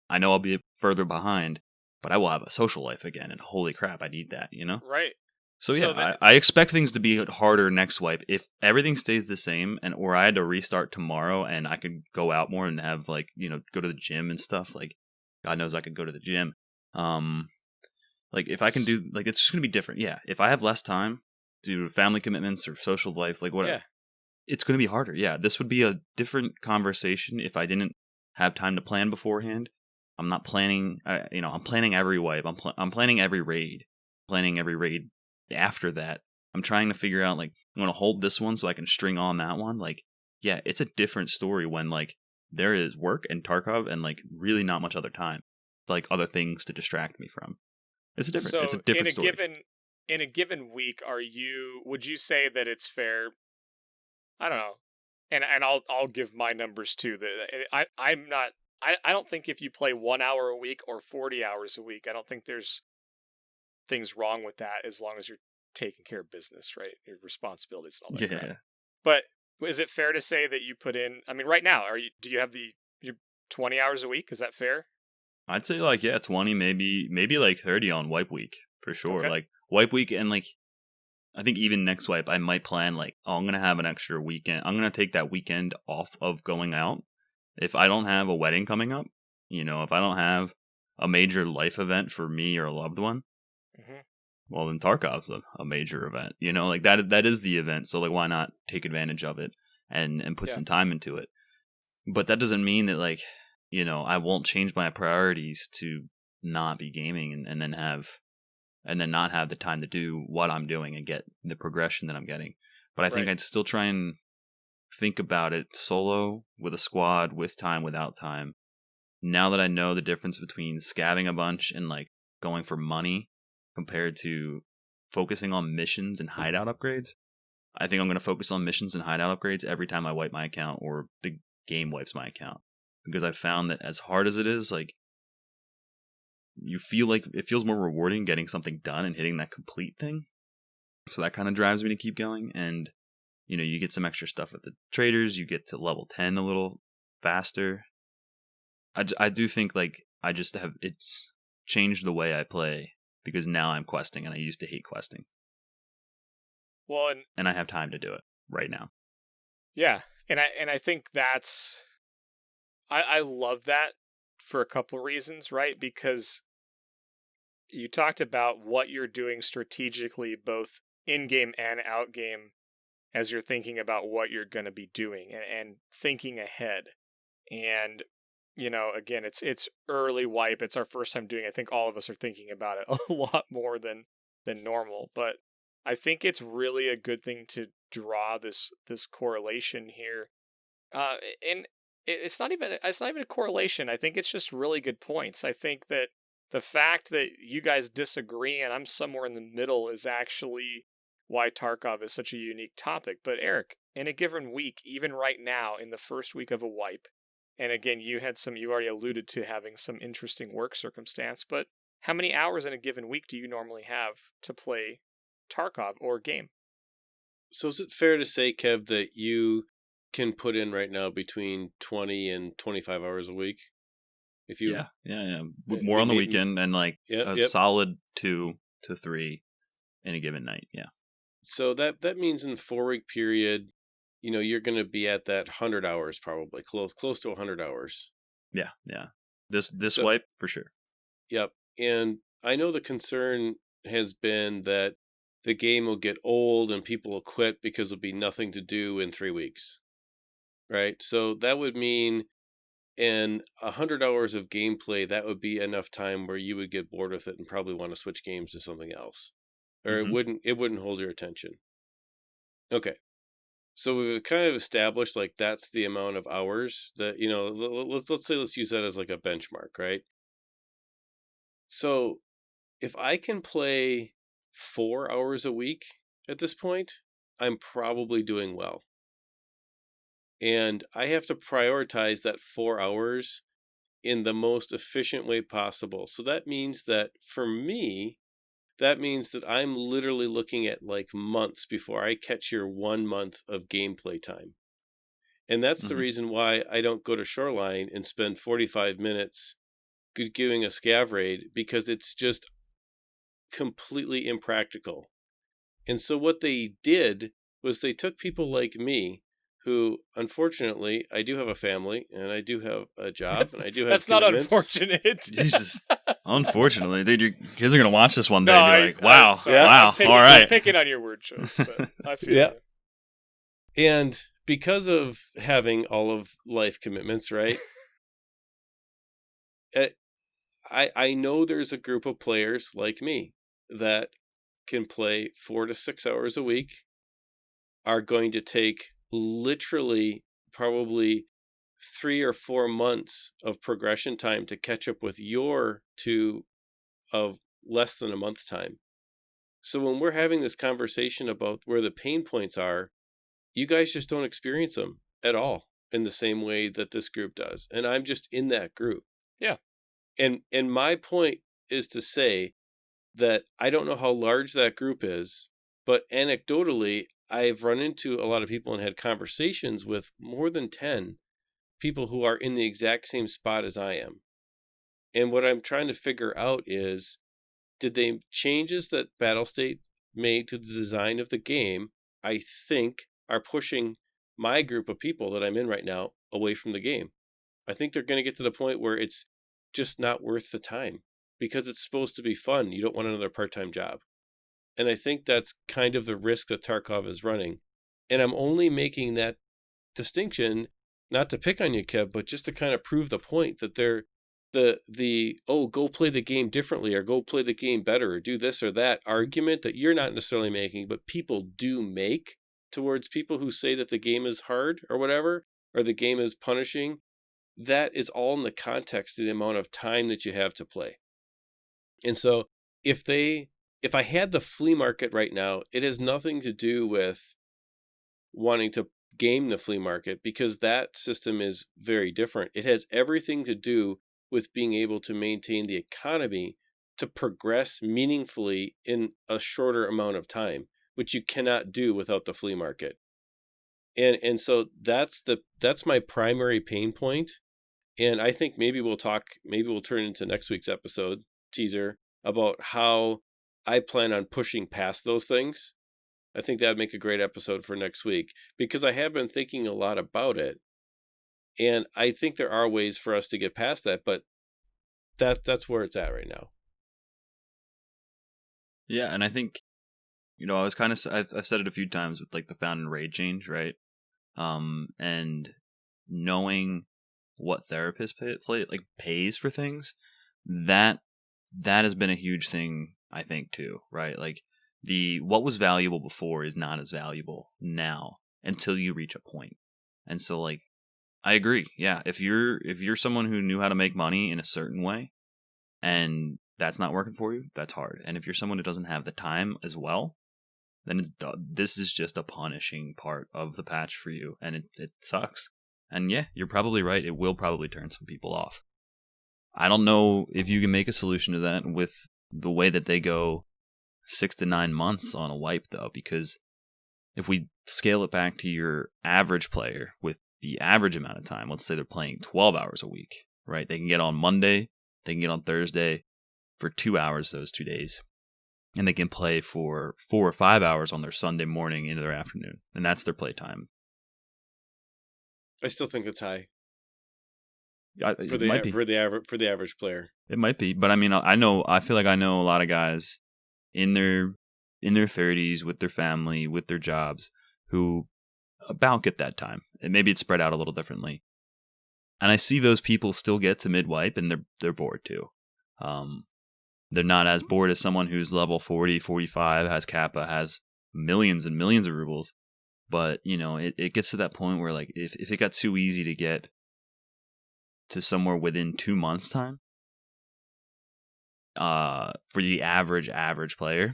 I know I'll be further behind, but I will have a social life again. And holy crap, I need that, Right. So yeah, I expect things to be harder next swipe. If everything stays the same, or I had to restart tomorrow and I could go out more and have like, go to the gym and stuff, like God knows I could go to the gym. Like if I can do, like, it's just going to be different. Yeah. If I have less time due to family commitments or social life, like whatever, it's going to be harder. Yeah. This would be a different conversation if I didn't have time to plan beforehand. I'm not planning, I'm planning every wipe. I'm planning every raid, after that. I'm trying to figure out, like, I'm going to hold this one so I can string on that one. Like, yeah, it's a different story when, like, there is work and Tarkov and like really not much other time, like other things to distract me from. It's different. So it's a different story. in a given week, would you say that it's fair? I don't know. And I'll give my numbers too. I don't think if you play 1 hour a week or 40 hours a week, I don't think there's things wrong with that as long as you're taking care of business, right? Your responsibilities and all that. Yeah. Crap. But is it fair to say that you put in, I mean, right now, do you have your 20 hours a week? Is that fair? I'd say 20, maybe like 30 on wipe week for sure. Okay. Like wipe week, and like I think even next wipe I might plan I'm gonna have an extra weekend. I'm gonna take that weekend off of going out. If I don't have a wedding coming up, if I don't have a major life event for me or a loved one, well then Tarkov's a major event. Like that is the event. So like why not take advantage of it and put some time into it? But that doesn't mean that I won't change my priorities to not be gaming and then not have the time to do what I'm doing and get the progression that I'm getting. But I think I'd still try and think about it solo, with a squad, with time, without time. Now that I know the difference between scavving a bunch and like going for money compared to focusing on missions and hideout upgrades, I think I'm going to focus on missions and hideout upgrades every time I wipe my account or the game wipes my account. Because I've found that as hard as it is, like, you feel like it feels more rewarding getting something done and hitting that complete thing. So that kind of drives me to keep going. And, you get some extra stuff with the traders. You get to level 10 a little faster. I do think it's changed the way I play because now I'm questing and I used to hate questing. Well, and I have time to do it right now. Yeah. And I think that's, I love that for a couple reasons, right? Because you talked about what you're doing strategically, both in-game and out-game, as you're thinking about what you're going to be doing and thinking ahead. And, again, it's early wipe. It's our first time doing it. I think all of us are thinking about it a lot more than normal. But I think it's really a good thing to draw this correlation here. And it's not even a correlation. I think it's just really good points. I think that the fact that you guys disagree and I'm somewhere in the middle is actually why Tarkov is such a unique topic. But Eric, in a given week, even right now in the first week of a wipe, and again, you already alluded to having some interesting work circumstance, but how many hours in a given week do you normally have to play Tarkov or game? So is it fair to say, Kev, that you can put in right now between 20 and 25 hours a week? If you yeah. More on the weekend and solid 2 to 3 in a given night. Yeah. So that means in a 4-week period, you're going to be at that 100 hours probably, close to 100 hours. Yeah. This wipe for sure. Yep. And I know the concern has been that the game will get old and people will quit because there'll be nothing to do in 3 weeks. Right? So that would mean in 100 hours of gameplay, that would be enough time where you would get bored with it and probably want to switch games to something else. Or it wouldn't hold your attention. Okay. So we've kind of established that's the amount of hours that, let's use that as like a benchmark, right? So if I can play 4 hours a week at this point, I'm probably doing well. And I have to prioritize that 4 hours in the most efficient way possible. So that means that for me, I'm literally looking at months before I catch your 1 month of gameplay time. And that's the reason why I don't go to Shoreline and spend 45 minutes doing a scav raid, because it's just completely impractical. And so what they did was they took people like me, who, unfortunately, I do have a family, and I do have a job, and I do have That's not unfortunate. Jesus. Unfortunately, dude, your kids are going to watch this one day and be like, wow, I'm all right. I'm picking on your word choice, but I feel you. And because of having all of life commitments, right, I know there's a group of players like me that can play 4 to 6 hours a week, are going to take literally probably 3 or 4 months of progression time to catch up with your 2 of less than a month time. So when we're having this conversation about where the pain points are, you guys just don't experience them at all in the same way that this group does. And I'm just in that group. Yeah. And my point is to say that I don't know how large that group is, but anecdotally, I've run into a lot of people and had conversations with more than 10 people who are in the exact same spot as I am. And what I'm trying to figure out is, did they changes that Battlestate made to the design of the game, I think, are pushing my group of people that I'm in right now away from the game. I think they're going to get to the point where it's just not worth the time because it's supposed to be fun. You don't want another part-time job. And I think that's kind of the risk that Tarkov is running. And I'm only making that distinction, not to pick on you, Kev, but just to kind of prove the point that they're go play the game differently or go play the game better or do this or that argument that you're not necessarily making, but people do make towards people who say that the game is hard or whatever, or the game is punishing. That is all in the context of the amount of time that you have to play. And so if I had the flea market right now, it has nothing to do with wanting to game the flea market because that system is very different. It has everything to do with being able to maintain the economy to progress meaningfully in a shorter amount of time, which you cannot do without the flea market. And so that's my primary pain point. And I think maybe we'll turn into next week's episode teaser about how I plan on pushing past those things. I think that'd make a great episode for next week because I have been thinking a lot about it. And I think there are ways for us to get past that, but that's where it's at right now. Yeah, and I think, I was kind of, I've said it a few times with like the found and raid change, right? And knowing what therapists pays for things, that has been a huge thing, I think, too, right? Like what was valuable before is not as valuable now until you reach a point. And so like, I agree. Yeah. If you're someone who knew how to make money in a certain way and that's not working for you, that's hard. And if you're someone who doesn't have the time as well, then this is just a punishing part of the patch for you. And it sucks. And yeah, you're probably right. It will probably turn some people off. I don't know if you can make a solution to that with the way that they go 6 to 9 months on a wipe though, because if we scale it back to your average player with the average amount of time, let's say they're playing 12 hours a week, right? They can get on Monday, they can get on Thursday for 2 hours those 2 days, and they can play for 4 or 5 hours on their Sunday morning into their afternoon, and that's their playtime. I still think it's high for the average player. It might be, but I mean, I feel like I know a lot of guys in their 30s with their family, with their jobs, who about get that time. And maybe it's spread out a little differently. And I see those people still get to mid-wipe and they're bored too. They're not as bored as someone who's level 40, 45, has Kappa, has millions and millions of rubles. But, it gets to that point where like if it got too easy to get to somewhere within 2 months time, for the average player,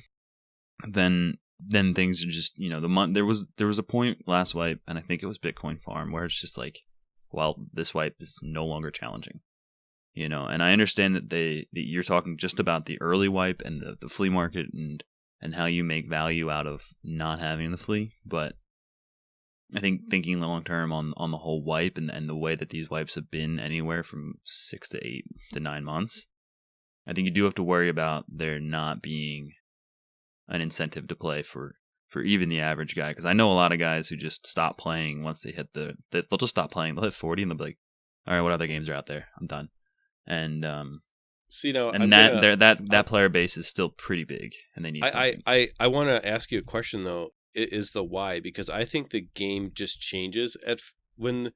then things are just, there was a point last wipe, and I think it was Bitcoin Farm, where it's just like, well, this wipe is no longer challenging, and I understand that you're talking just about the early wipe and the flea market and how you make value out of not having the flea, but I think thinking long term on the whole wipe and the way that these wipes have been anywhere from 6 to 8 to 9 months, I think you do have to worry about there not being an incentive to play for even the average guy. Because I know a lot of guys who just stop playing once they hit they'll just stop playing. They'll hit 40 and they'll be like, all right, what other games are out there? I'm done. And that player base is still pretty big, and they need something. I want to ask you a question though. It is the why, because I think the game just changes when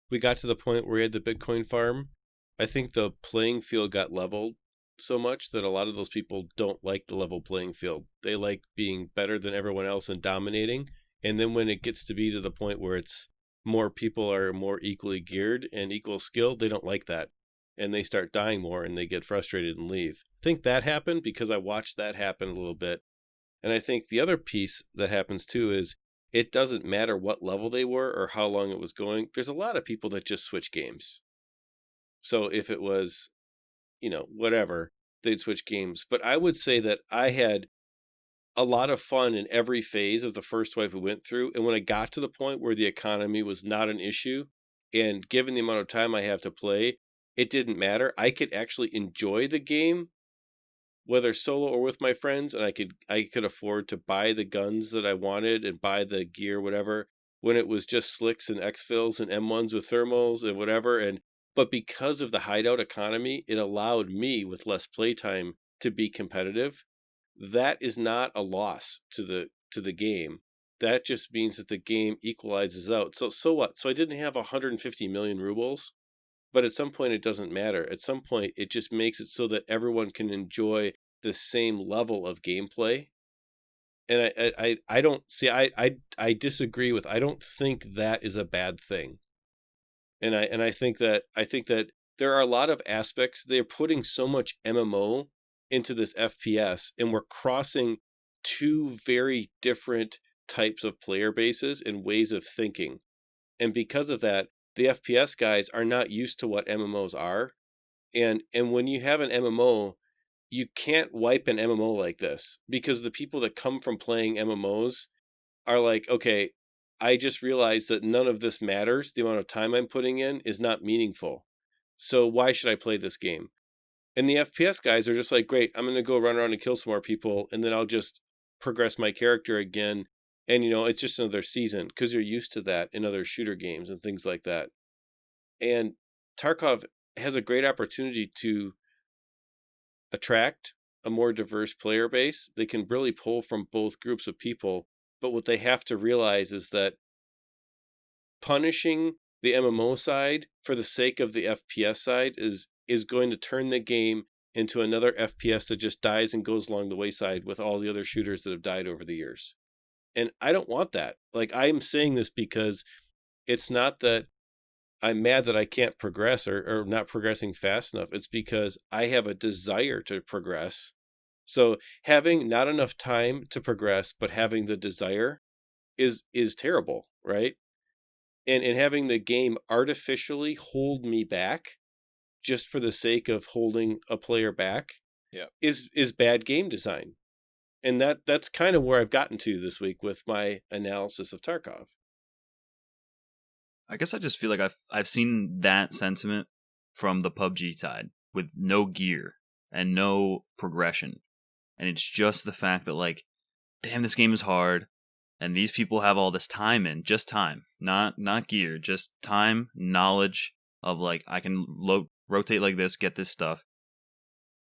we got to the point where we had the Bitcoin farm. I think the playing field got leveled so much that a lot of those people don't like the level playing field. They like being better than everyone else and dominating. And then when it gets to be to the point where it's more people are more equally geared and equal skilled, they don't like that. And they start dying more and they get frustrated and leave. I think that happened because I watched that happen a little bit. And I think the other piece that happens too is it doesn't matter what level they were or how long it was going. There's a lot of people that just switch games. So if it was, whatever, they'd switch games. But I would say that I had a lot of fun in every phase of the first wipe we went through. And when I got to the point where the economy was not an issue, and given the amount of time I have to play, it didn't matter. I could actually enjoy the game, whether solo or with my friends, and I could afford to buy the guns that I wanted and buy the gear, whatever, when it was just slicks and EXFILs and M1s with thermals and whatever. But because of the hideout economy, it allowed me with less playtime to be competitive. That is not a loss to the game. That just means that the game equalizes out. So what? So I didn't have 150 million rubles, but at some point it doesn't matter. At some point it just makes it so that everyone can enjoy the same level of gameplay. And I don't see, I disagree with, I don't think that is a bad thing. And I think that there are a lot of aspects. They're putting so much MMO into this FPS, and we're crossing two very different types of player bases and ways of thinking. And because of that, the FPS guys are not used to what MMOs are. And when you have an MMO, you can't wipe an MMO like this, because the people that come from playing MMOs are like, okay, I just realized that none of this matters. The amount of time I'm putting in is not meaningful. So why should I play this game? And the FPS guys are just like, great, I'm going to go run around and kill some more people, and then I'll just progress my character again. And, it's just another season, because you're used to that in other shooter games and things like that. And Tarkov has a great opportunity to attract a more diverse player base. They can really pull from both groups of people. But what they have to realize is that punishing the MMO side for the sake of the FPS side is going to turn the game into another FPS that just dies and goes along the wayside with all the other shooters that have died over the years. And I don't want that. Like, I am saying this because it's not that I'm mad that I can't progress or not progressing fast enough. It's because I have a desire to progress. So having not enough time to progress, but having the desire is terrible, right? And having the game artificially hold me back just for the sake of holding a player back is bad game design. And that's kind of where I've gotten to this week with my analysis of Tarkov. I guess I just feel like I've seen that sentiment from the PUBG side with no gear and no progression. And it's just the fact that, like, damn, this game is hard. And these people have all this time just time, not gear, just time, knowledge of, like, I can rotate like this, get this stuff.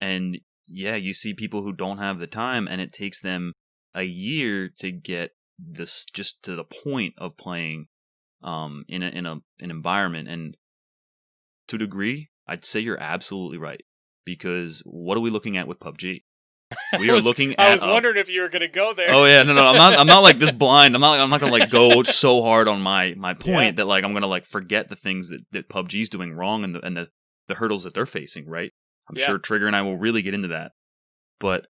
And yeah, you see people who don't have the time, and it takes them a year to get this just to the point of playing in an environment. And to a degree, I'd say you're absolutely right, because what are we looking at with PUBG? We are looking at. I was wondering if you were going to go there. Oh yeah, no, I'm not like this blind. I'm not gonna like go so hard on my point that like I'm gonna like forget the things that PUBG's doing wrong and the hurdles that they're facing. Right? I'm sure Trigger and I will really get into that, but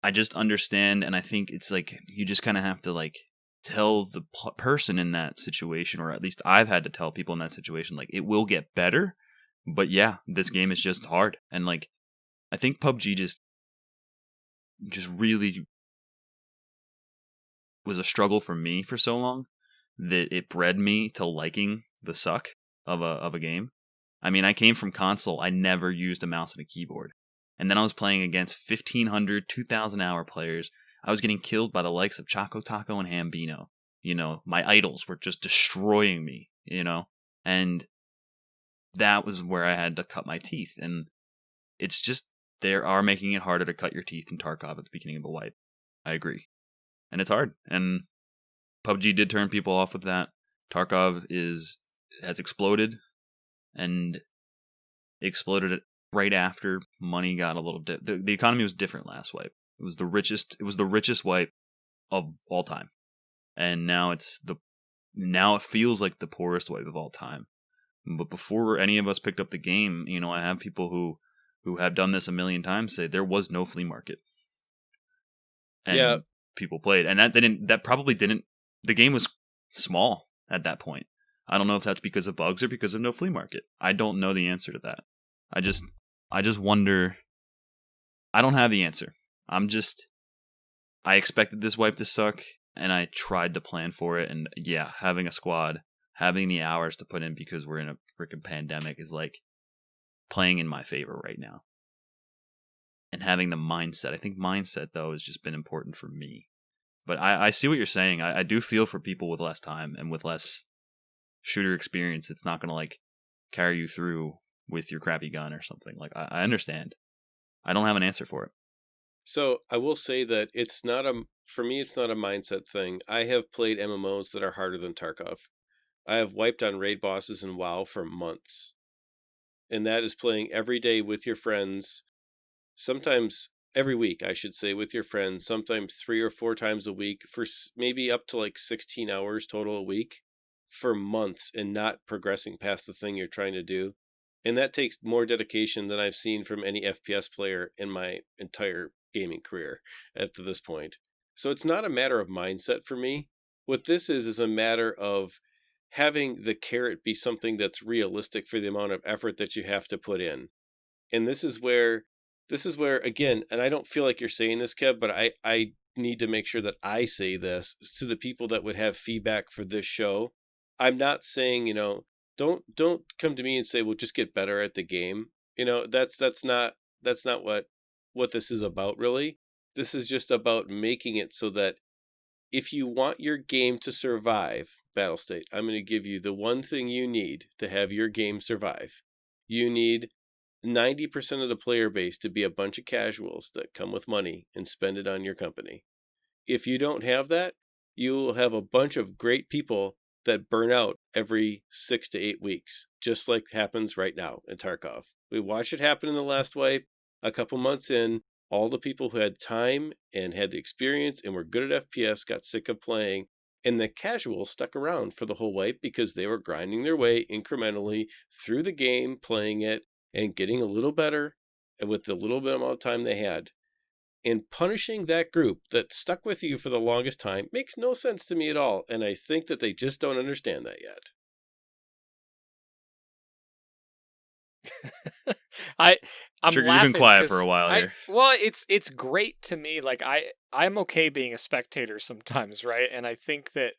I just understand, and I think it's like you just kind of have to like tell the person in that situation, or at least I've had to tell people in that situation, like, it will get better, but yeah, this game is just hard. And like, I think PUBG just really was a struggle for me for so long that it bred me to liking the suck of a game. I mean, I came from console. I never used a mouse and a keyboard. And then I was playing against 1,500, 2,000 hour players. I was getting killed by the likes of Choco Taco and Hambino. My idols were just destroying me, and that was where I had to cut my teeth. And it's just, they are making it harder to cut your teeth in Tarkov at the beginning of a wipe. I agree. And it's hard. And PUBG did turn people off with that. Tarkov has exploded, and exploded right after money got a little the economy was different last wipe. It was the richest wipe of all time. And now it's the now it feels like the poorest wipe of all time. But before any of us picked up the game, I have people who have done this a million times say there was no flea market. And people played. And that probably didn't, the game was small at that point. I don't know if that's because of bugs or because of no flea market. I don't know the answer to that. I just wonder. I don't have the answer. I expected this wipe to suck, and I tried to plan for it. And yeah, having a squad, having the hours to put in because we're in a freaking pandemic is like playing in my favor right now. And having the mindset. I think mindset, though, has just been important for me. But I see what you're saying. I do feel for people with less time and with less shooter experience. It's not going to like carry you through with your crappy gun or something. Like, I understand. I don't have an answer for it. So I will say that for me, it's not a mindset thing. I have played MMOs that are harder than Tarkov. I have wiped on raid bosses in WoW for months. And that is playing every day with your friends. Sometimes every week, I should say, with your friends, sometimes 3 or 4 times a week for maybe up to like 16 hours total a week for months and not progressing past the thing you're trying to do. And that takes more dedication than I've seen from any FPS player in my entire gaming career at this point. So it's not a matter of mindset for me. What this is a matter of having the carrot be something that's realistic for the amount of effort that you have to put in. And this is where again, and I don't feel like you're saying this, Kev, but I need to make sure that I say this to the people that would have feedback for this show. I'm not saying, don't come to me and say, well, just get better at the game. That's not what this is about, really. This is just about making it so that if you want your game to survive, Battle State, I'm going to give you the one thing you need to have your game survive. You need 90% of the player base to be a bunch of casuals that come with money and spend it on your company. If you don't have that, you will have a bunch of great people that burn out every 6 to 8 weeks, just like happens right now in Tarkov. We watched it happen in the last wipe. A couple months in, all the people who had time and had the experience and were good at FPS got sick of playing, and the casuals stuck around for the whole wipe because they were grinding their way incrementally through the game, playing it, and getting a little better with the little bit amount of time they had. And punishing that group that stuck with you for the longest time makes no sense to me at all. And I think that they just don't understand that yet. I'm Trigger, laughing. You've been quiet for a while here. Well, it's great to me. Like I'm okay being a spectator sometimes, right? And I think that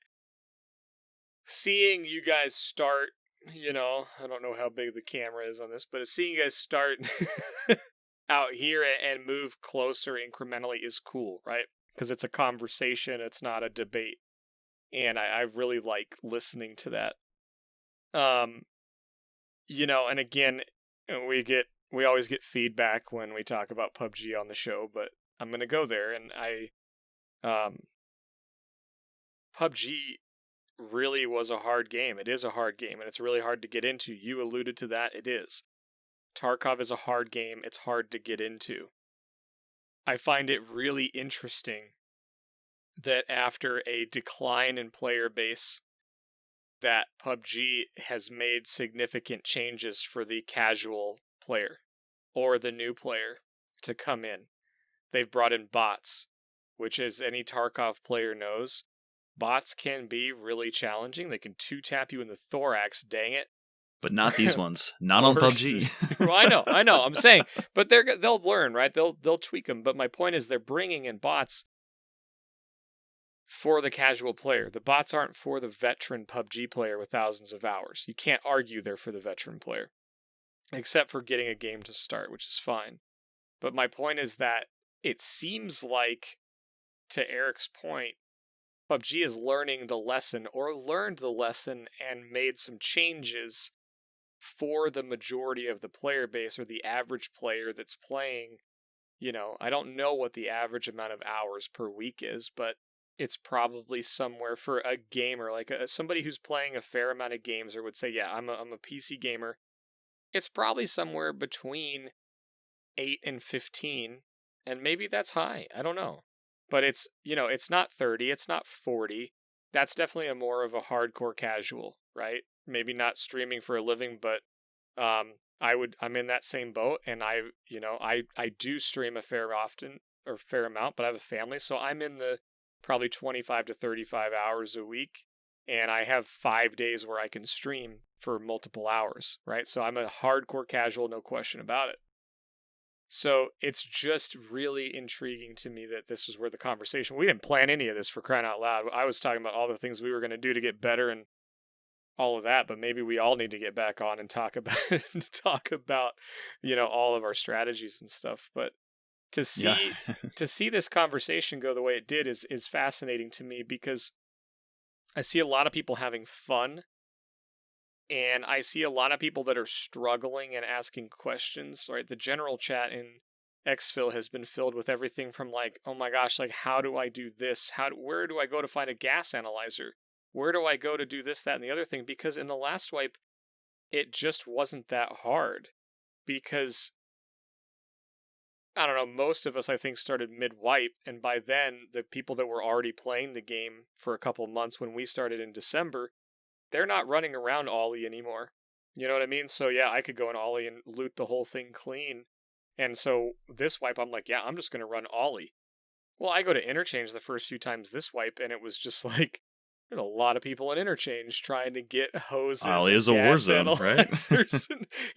seeing you guys start, I don't know how big the camera is on this, but seeing you guys start out here and move closer incrementally is cool, right? Because it's a conversation, it's not a debate, and I really like listening to that. And again, we always get feedback when we talk about PUBG on the show, but I'm gonna go there, and PUBG really was a hard game. It is a hard game, and it's really hard to get into. You alluded to that. It is. Tarkov is a hard game. It's hard to get into. I find it really interesting that after a decline in player base, that PUBG has made significant changes for the casual player or the new player to come in. They've brought in bots, which, as any Tarkov player knows, bots can be really challenging. They can 2-tap you in the thorax, dang it. But not these ones. Not on PUBG. Well, I know. I'm saying, but they'll learn, right? They'll tweak them. But my point is, they're bringing in bots for the casual player. The bots aren't for the veteran PUBG player with thousands of hours. You can't argue they're for the veteran player, except for getting a game to start, which is fine. But my point is that it seems like, to Eric's point, PUBG is learning the lesson, or learned the lesson and made some changes for the majority of the player base, or the average player that's playing. I don't know what the average amount of hours per week is, but it's probably somewhere for a gamer, like somebody who's playing a fair amount of games, or would say, yeah, I'm a PC gamer. It's probably somewhere between 8 and 15, and maybe that's high. I don't know. But it's, it's not 30, it's not 40. that's definitely a more of a hardcore casual, right? Maybe not streaming for a living, but I'm in that same boat, and I do stream a fair amount, but I have a family, so I'm in the probably 25 to 35 hours a week, and I have 5 days where I can stream for multiple hours, right? So I'm a hardcore casual, no question about it. So it's just really intriguing to me that this is where the conversation, we didn't plan any of this, for crying out loud. I was talking about all the things we were going to do to get better and all of that, but maybe we all need to get back on and talk about all of our strategies and stuff. But to see to see this conversation go the way it did is fascinating to me, because I see a lot of people having fun, and I see a lot of people that are struggling and asking questions, right? The general chat in EXFIL has been filled with everything from like, oh my gosh, like, how do I do this? Where do I go to find a gas analyzer? Where do I go to do this, that, and the other thing? Because in the last wipe, it just wasn't that hard. Because, I don't know, most of us, I think, started mid-wipe, and by then, the people that were already playing the game for a couple months when we started in December, they're not running around Ollie anymore. You know what I mean? So yeah, I could go in Ollie and loot the whole thing clean. And so this wipe, I'm like, yeah, I'm just going to run Ollie. Well, I go to interchange the first few times this wipe, and it was just like, there's a lot of people in interchange trying to get hoses. Ollie is a war zone, right?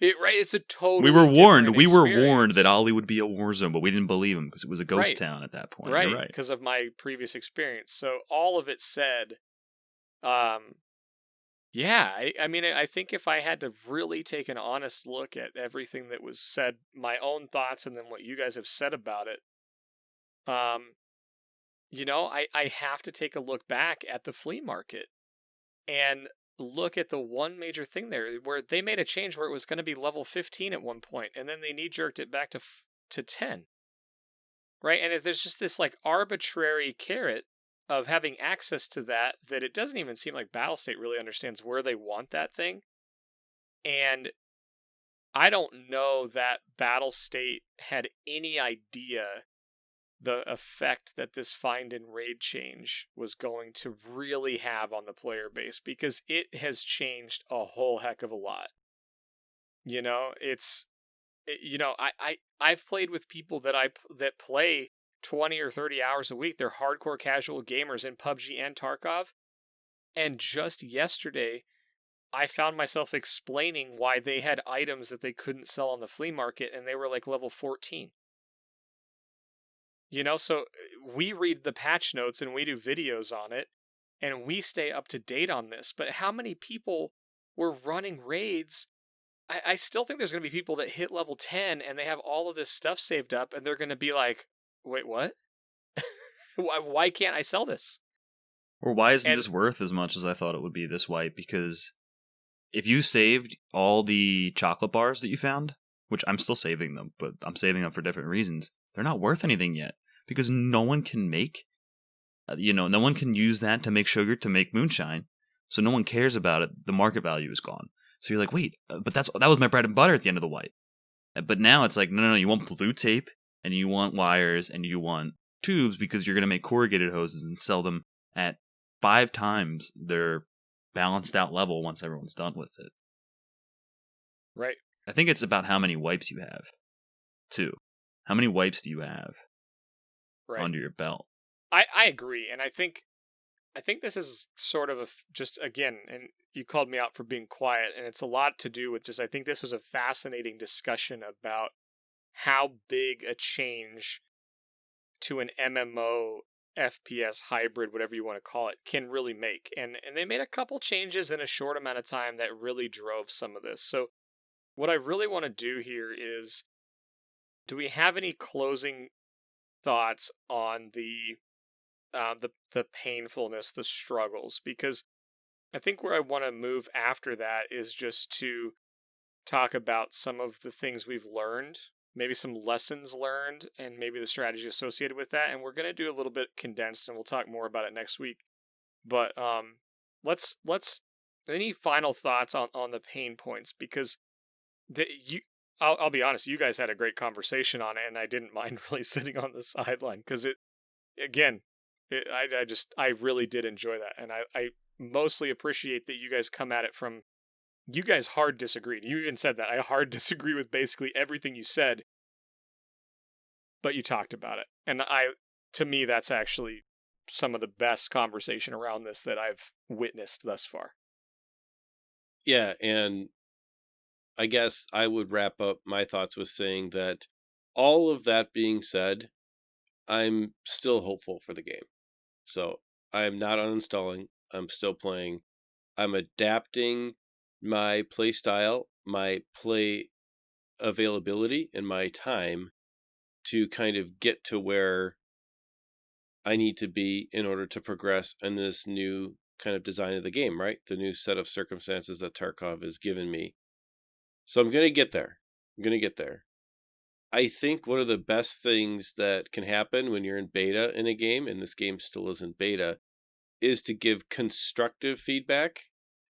It's a totally We were warned. We were experience. warned that Ollie would be a war zone, but we didn't believe him because it was a ghost town at that point. Right, You're right, because of my previous experience. So all of it said, yeah, I think if I had to really take an honest look at everything that was said, my own thoughts, and then what you guys have said about it, I have to take a look back at the flea market and look at the one major thing there where they made a change where it was going to be level 15 at one point, and then they knee-jerked it back to 10. Right? And if there's just this like arbitrary carrot of having access to that it doesn't even seem like Battlestate really understands where they want that thing. And I don't know that Battlestate had any idea the effect that this find and raid change was going to really have on the player base, because it has changed a whole heck of a lot. I've played with people that play 20 or 30 hours a week. They're hardcore casual gamers in PUBG and Tarkov. And just yesterday, I found myself explaining why they had items that they couldn't sell on the flea market, and they were like level 14. So we read the patch notes and we do videos on it, and we stay up to date on this. But how many people were running raids? I still think there's going to be people that hit level 10 and they have all of this stuff saved up, and they're going to be like, wait, what? Why can't I sell this? Or why isn't this worth as much as I thought it would be this wipe? Because if you saved all the chocolate bars that you found, which I'm still saving them, but I'm saving them for different reasons, they're not worth anything yet. Because no one can make, no one can use that to make sugar, to make moonshine. So no one cares about it. The market value is gone. So you're like, wait, but that was my bread and butter at the end of the wipe. But now it's like, no, you want blue tape, and you want wires, and you want tubes, because you're going to make corrugated hoses and sell them at 5 times their balanced out level once everyone's done with it. Right. I think it's about how many wipes you have, too. How many wipes do you have under your belt? I agree, and I think this is sort of just, again, and you called me out for being quiet, and it's a lot to do with just, I think this was a fascinating discussion about how big a change to an MMO, FPS, hybrid, whatever you want to call it, can really make. And they made a couple changes in a short amount of time that really drove some of this. So what I really want to do here is, do we have any closing thoughts on the painfulness, the struggles? Because I think where I want to move after that is just to talk about some of the things we've learned, maybe some lessons learned, and maybe the strategy associated with that. And we're going to do a little bit condensed, and we'll talk more about it next week. But let's any final thoughts on the pain points? Because I'll be honest, you guys had a great conversation on it, and I didn't mind really sitting on the sideline, because it I really did enjoy that, and I mostly appreciate that you guys come at it from, you guys hard disagreed. You even said that. I hard disagree with basically everything you said, but you talked about it. And to me, that's actually some of the best conversation around this that I've witnessed thus far. Yeah, and I guess I would wrap up my thoughts with saying that all of that being said, I'm still hopeful for the game. So I'm not uninstalling. I'm still playing. I'm adapting my play style, my play availability, and my time to kind of get to where I need to be in order to progress in this new kind of design of the game, right? The new set of circumstances that Tarkov has given me. So I'm going to get there. I think one of the best things that can happen when you're in beta in a game, and this game still is in beta, is to give constructive feedback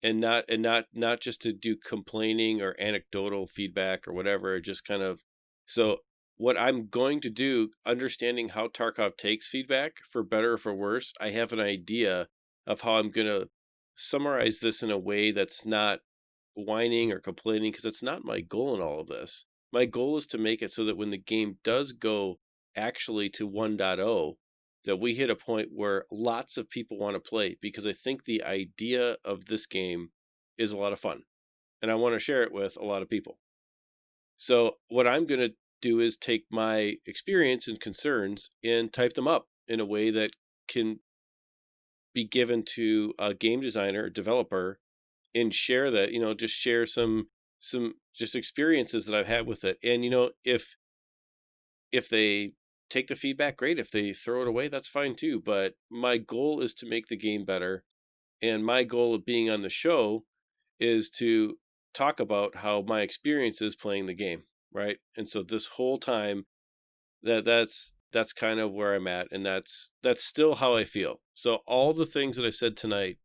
and not just to do complaining or anecdotal feedback or whatever, just kind of. So what I'm going to do, understanding how Tarkov takes feedback, for better or for worse, I have an idea of how I'm going to summarize this in a way that's not whining or complaining, because that's not my goal in all of this. My goal is to make it so that when the game does go actually to 1.0, that we hit a point where lots of people want to play, because I think the idea of this game is a lot of fun and I want to share it with a lot of people. So what I'm going to do is take my experience and concerns and type them up in a way that can be given to a game designer or developer, and share that, just share some just experiences that I've had with it. And, if they take the feedback, great. If they throw it away, that's fine too. But my goal is to make the game better. And my goal of being on the show is to talk about how my experience is playing the game, right? And so this whole time, that's kind of where I'm at, and that's still how I feel. So all the things that I said tonight,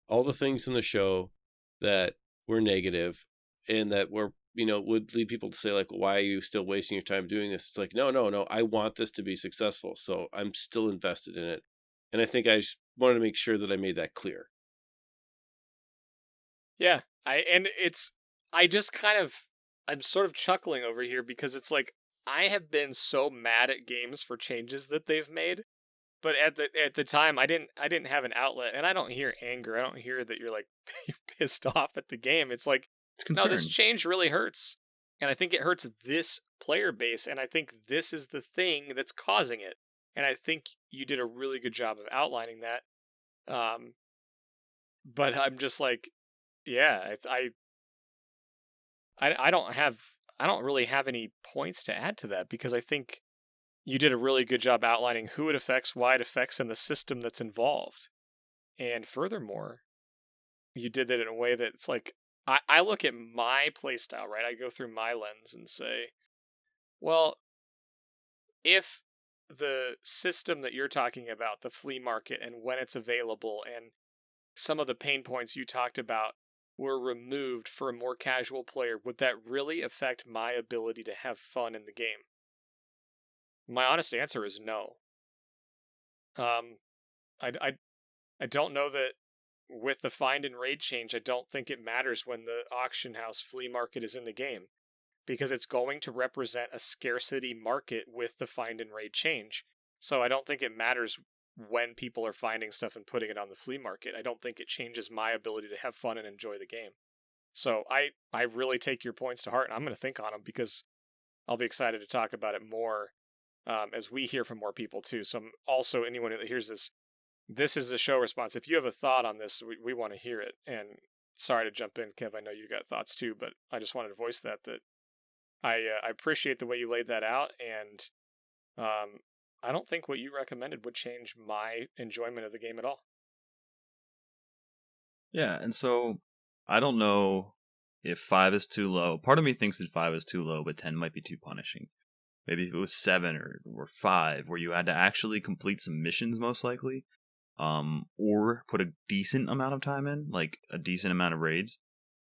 all the things in the show that were negative and that were, would lead people to say, like, why are you still wasting your time doing this? It's like, no, I want this to be successful. So I'm still invested in it. And I think I just wanted to make sure that I made that clear. Yeah. I'm sort of chuckling over here because it's like, I have been so mad at games for changes that they've made. But at the time, I didn't have an outlet, and I don't hear anger. I don't hear that you're like you're pissed off at the game. It's like, no, this change really hurts, and I think it hurts this player base, and I think this is the thing that's causing it. And I think you did a really good job of outlining that. But I'm just like, yeah, I don't really have any points to add to that, because I think you did a really good job outlining who it affects, why it affects, and the system that's involved. And furthermore, you did that in a way that it's like, I look at my playstyle, right? I go through my lens and say, well, if the system that you're talking about, the flea market and when it's available, and some of the pain points you talked about were removed for a more casual player, would that really affect my ability to have fun in the game? My honest answer is no. I don't know that with the find and raid change, I don't think it matters when the auction house flea market is in the game, because it's going to represent a scarcity market with the find and raid change. So I don't think it matters when people are finding stuff and putting it on the flea market. I don't think it changes my ability to have fun and enjoy the game. So I really take your points to heart, and I'm going to think on them, because I'll be excited to talk about it more as we hear from more people too. So also, anyone that hears this is the show response. If you have a thought on this, we want to hear it. And sorry to jump in, Kev, I know you got thoughts too, but I just wanted to voice that I appreciate the way you laid that out, and I don't think what you recommended would change my enjoyment of the game at all. Yeah, and so I don't know if 5 is too low. Part of me thinks that 5 is too low, but 10 might be too punishing. Maybe if it was 7 or 5, where you had to actually complete some missions, most likely, or put a decent amount of time in, like a decent amount of raids,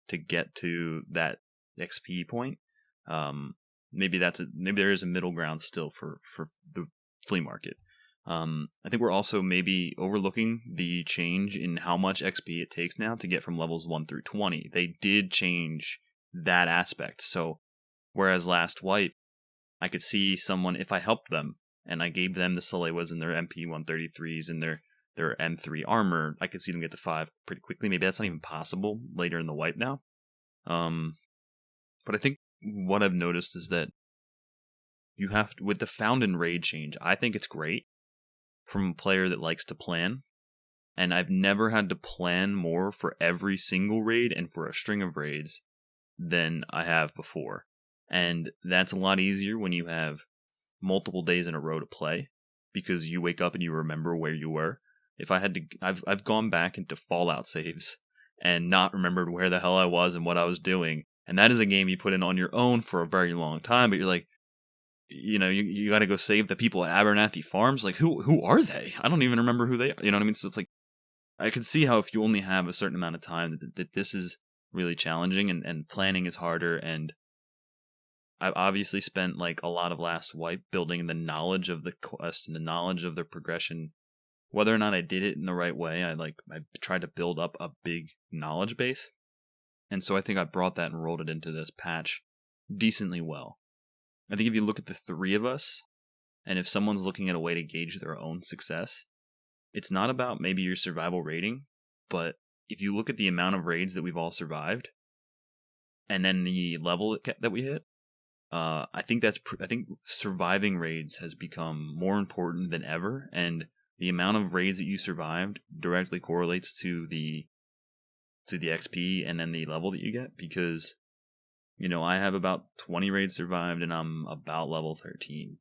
to get to that XP point. Maybe there is a middle ground still for the flea market. I think we're also maybe overlooking the change in how much XP it takes now to get from levels 1 through 20. They did change that aspect. So whereas last wipe, I could see someone, if I helped them and I gave them the Salewas and their MP 133s and their M3 armor, I could see them get to 5 pretty quickly. Maybe that's not even possible later in the wipe now. But I think what I've noticed is that you have to, with the found and raid change, I think it's great from a player that likes to plan. And I've never had to plan more for every single raid and for a string of raids than I have before. And that's a lot easier when you have multiple days in a row to play, because you wake up and you remember where you were. If I had to, I've gone back into Fallout saves and not remembered where the hell I was and what I was doing. And that is a game you put in on your own for a very long time, but you're like, you know, you got to go save the people at Abernathy Farms. Like, who are they? I don't even remember who they are. You know what I mean? So it's like, I can see how if you only have a certain amount of time, that this is really challenging and planning is harder. And I've obviously spent like a lot of last wipe building the knowledge of the quest and the knowledge of the progression. Whether or not I did it in the right way, I tried to build up a big knowledge base. And so I think I brought that and rolled it into this patch decently well. I think if you look at the three of us, and if someone's looking at a way to gauge their own success, it's not about maybe your survival rating, but if you look at the amount of raids that we've all survived, and then the level that we hit, I think surviving raids has become more important than ever, and the amount of raids that you survived directly correlates to the XP and then the level that you get, because, you know, I have about 20 raids survived and I'm about level 13.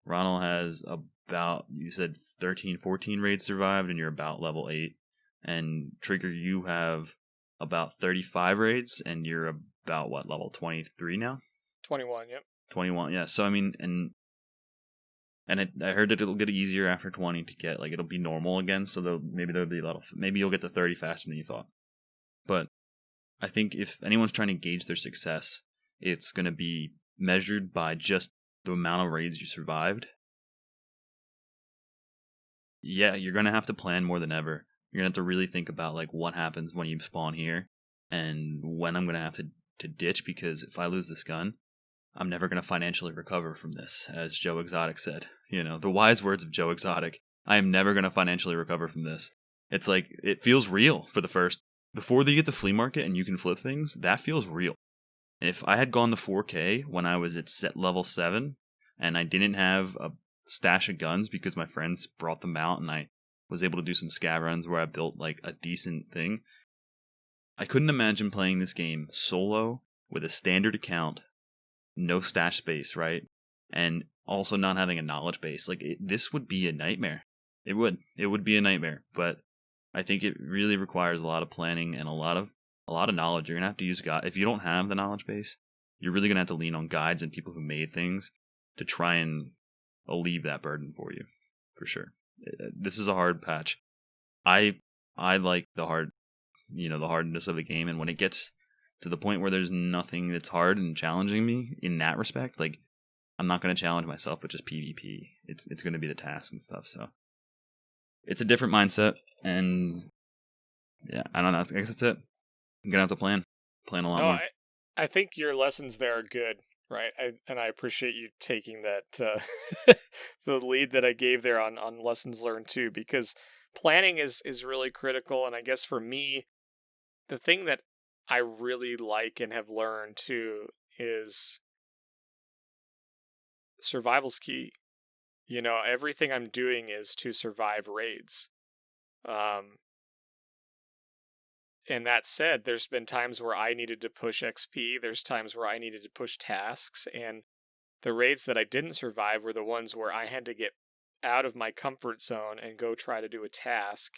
Ronal has about, you said 13, 14 raids survived and you're about level 8. And Trigger, you have about 35 raids and you're about, what, level 23 now? 21, yep. 21, yeah. So, I mean, I heard that it'll get easier after 20 to get, like, it'll be normal again, so maybe there'll be maybe you'll get to 30 faster than you thought. But I think if anyone's trying to gauge their success, it's going to be measured by just the amount of raids you survived. Yeah, you're going to have to plan more than ever. You're going to have to really think about, like, what happens when you spawn here and when I'm going to have to ditch, because if I lose this gun, I'm never going to financially recover from this, as Joe Exotic said. You know, the wise words of Joe Exotic. I am never going to financially recover from this. It's like, it feels real for the first... Before they get the flea market and you can flip things, that feels real. And if I had gone to 4K when I was at level 7, and I didn't have a stash of guns because my friends brought them out and I was able to do some scav runs where I built like a decent thing, I couldn't imagine playing this game solo with a standard account, no stash space, right? And also not having a knowledge base. Like, this would be a nightmare. It would be a nightmare, but I think it really requires a lot of planning and a lot of knowledge. You're gonna have to use if you don't have the knowledge base, you're really gonna have to lean on guides and people who made things to try and alleviate that burden for you, for sure. This is a hard patch. I like the hardness of the game, and when it gets to the point where there's nothing that's hard and challenging me in that respect, like, I'm not gonna challenge myself with just PvP. It's gonna be the tasks and stuff. So it's a different mindset, and yeah, I don't know. I guess that's it. I'm gonna have to plan a lot more. I think your lessons there are good, right? I appreciate you taking that the lead that I gave there on lessons learned too, because planning is really critical. And I guess for me, the thing that I really like and have learned too is survival's key. You know, everything I'm doing is to survive raids. And that said, there's been times where I needed to push XP. There's times where I needed to push tasks. And the raids that I didn't survive were the ones where I had to get out of my comfort zone and go try to do a task.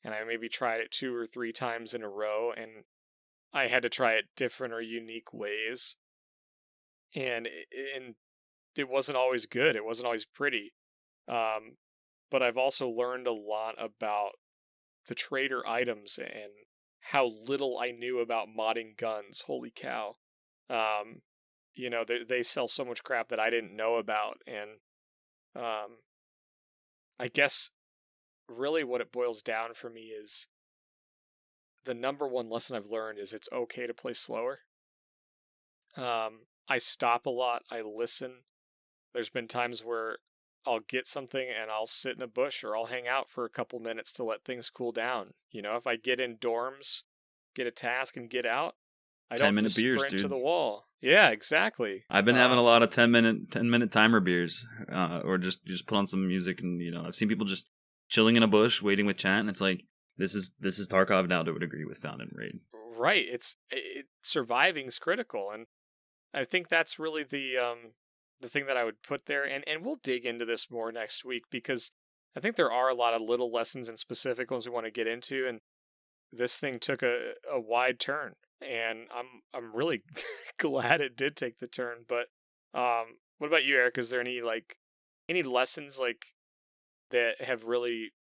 And I maybe tried it 2 or 3 times in a row, and I had to try it different or unique ways. And it wasn't always good. It wasn't always pretty. But I've also learned a lot about the trader items and how little I knew about modding guns. Holy cow. You know, they sell so much crap that I didn't know about. And I guess really what it boils down for me is the number one lesson I've learned is it's okay to play slower. I stop a lot. I listen. There's been times where I'll get something and I'll sit in a bush or I'll hang out for a couple minutes to let things cool down. You know, if I get in dorms, get a task and get out, I don't 10-minute just beers, sprint to dude. the wall. Yeah, exactly. I've been having a lot of 10-minute timer beers, or just put on some music, and I've seen people just chilling in a bush, waiting with chat, and it's like this is Tarkov now to a degree with Found and Raid. Right. Surviving is critical, and I think that's really the thing that I would put there. And we'll dig into this more next week because I think there are a lot of little lessons and specific ones we want to get into, and this thing took a wide turn, and I'm really glad it did take the turn. But what about you, Eric? Is there any lessons that have really,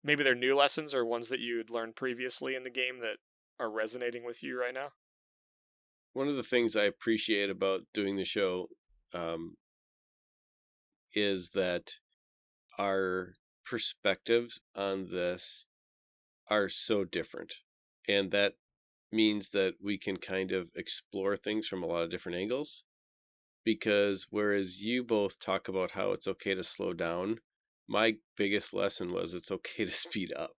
maybe they're new lessons or ones that you had learned previously in the game that are resonating with you right now? One of the things I appreciate about doing the show is that our perspectives on this are so different. And that means that we can kind of explore things from a lot of different angles. Because whereas you both talk about how it's okay to slow down, my biggest lesson was it's okay to speed up.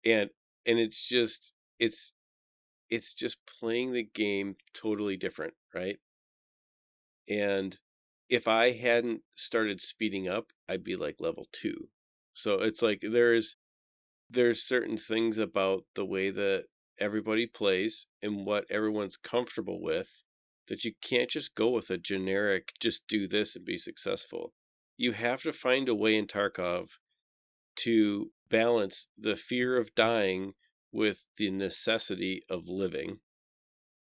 And it's just playing the game totally different, right? And if I hadn't started speeding up, I'd be like level 2. So it's like there's certain things about the way that everybody plays and what everyone's comfortable with that you can't just go with a generic just do this and be successful. You have to find a way in Tarkov to balance the fear of dying with the necessity of living.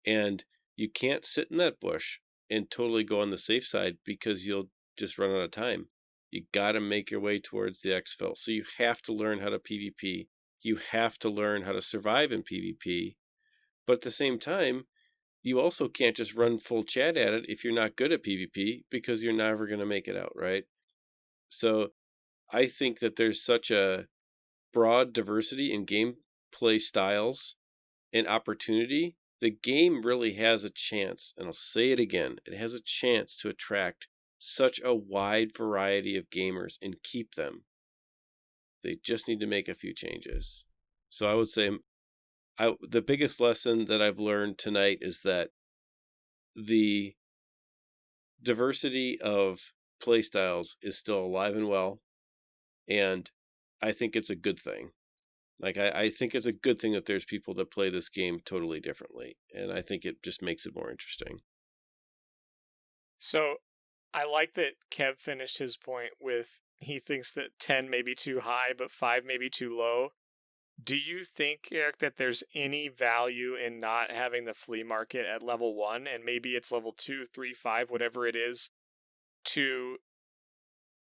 And you can't sit in that bush and totally go on the safe side because you'll just run out of time. You got to make your way towards the EXFIL. So you have to learn how to PvP. You have to learn how to survive in PvP. But at the same time, you also can't just run full chat at it if you're not good at PvP because you're never going to make it out, right? So I think that there's such a broad diversity in gameplay styles and opportunity. The game really has a chance, and I'll say it again, it has a chance to attract such a wide variety of gamers and keep them. They just need to make a few changes. So I would say the biggest lesson that I've learned tonight is that the diversity of playstyles is still alive and well, and I think it's a good thing. I think it's a good thing that there's people that play this game totally differently, and I think it just makes it more interesting. So I like that Kev finished his point with he thinks that 10 may be too high, but 5 may be too low. Do you think, Eric, that there's any value in not having the flea market at level 1, and maybe it's level 2, 3, 5, whatever it is, to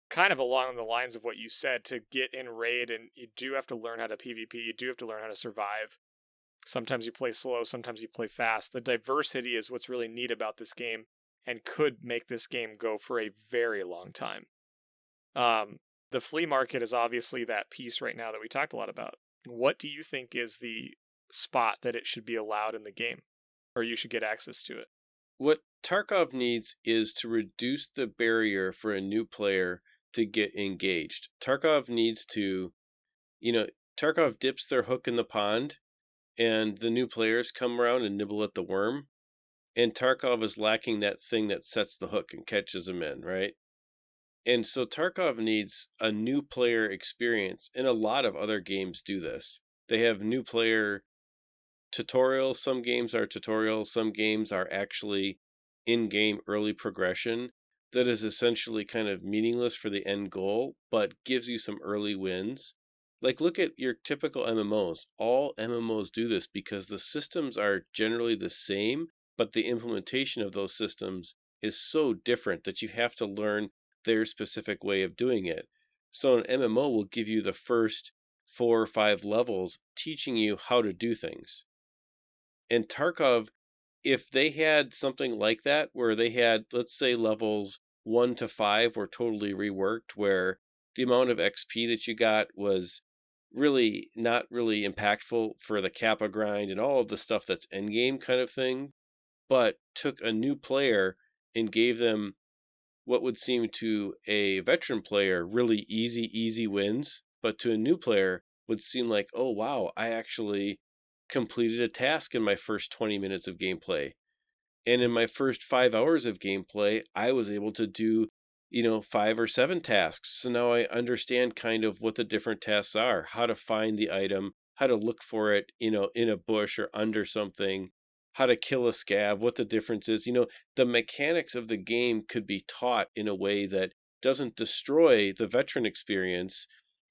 kind of along the lines of what you said, to get in raid, and you do have to learn how to PvP, you do have to learn how to survive. Sometimes you play slow, sometimes you play fast. The diversity is what's really neat about this game and could make this game go for a very long time. The flea market is obviously that piece right now that we talked a lot about. What do you think is the spot that it should be allowed in the game, or you should get access to it? What Tarkov needs is to reduce the barrier for a new player to get engaged. Tarkov needs to, Tarkov dips their hook in the pond and the new players come around and nibble at the worm. And Tarkov is lacking that thing that sets the hook and catches them in, right? And so Tarkov needs a new player experience, and a lot of other games do this. They have new player tutorials. Some games are tutorials. Some games are actually in-game early progression that is essentially kind of meaningless for the end goal, but gives you some early wins. Like, look at your typical MMOs. All MMOs do this because the systems are generally the same, but the implementation of those systems is so different that you have to learn their specific way of doing it. So an MMO will give you the first 4 or 5 levels teaching you how to do things. And Tarkov, if they had something like that, where they had, let's say, levels 1 to 5 were totally reworked, where the amount of XP that you got was really not really impactful for the Kappa grind and all of the stuff that's endgame kind of thing, but took a new player and gave them what would seem to a veteran player really easy wins, but to a new player would seem like, oh wow, I actually completed a task in my first 20 minutes of gameplay. And in my first 5 hours of gameplay, I was able to do 5 or 7 tasks. So now I understand kind of what the different tasks are, how to find the item, how to look for it, in a bush or under something, how to kill a scav, what the difference is. The mechanics of the game could be taught in a way that doesn't destroy the veteran experience,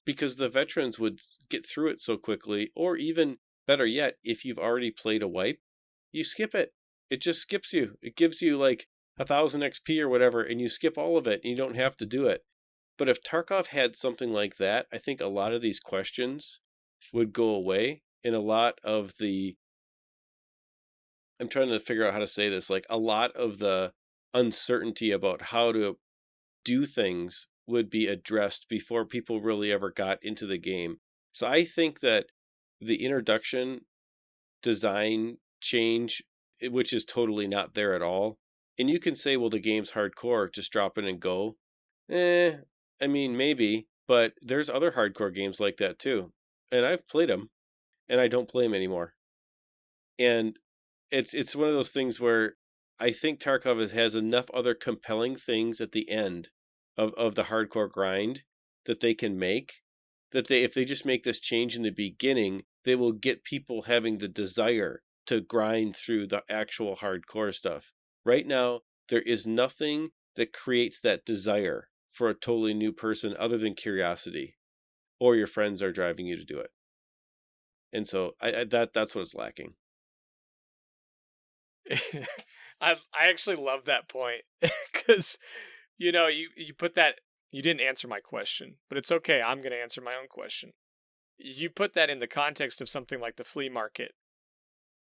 because the veterans would get through it so quickly. Or even better yet, if you've already played a wipe, you skip it. It just skips you. It gives you like 1,000 XP or whatever, and you skip all of it, and you don't have to do it. But if Tarkov had something like that, I think a lot of these questions would go away, and a lot of the... I'm trying to figure out how to say this. Like, a lot of the uncertainty about how to do things would be addressed before people really ever got into the game. So I think that the introduction design change, which is totally not there at all, and you can say, well, the game's hardcore, just drop it and go. I mean, maybe, but there's other hardcore games like that too. And I've played them, and I don't play them anymore. And it's one of those things where I think Tarkov has enough other compelling things at the end of the hardcore grind that they can make, that if they just make this change in the beginning, they will get people having the desire to grind through the actual hardcore stuff. Right now, there is nothing that creates that desire for a totally new person other than curiosity, or your friends are driving you to do it. And so that's what it's lacking. I actually love that point, because you put that, you didn't answer my question, but it's okay. I'm going to answer my own question. You put that in the context of something like the flea market,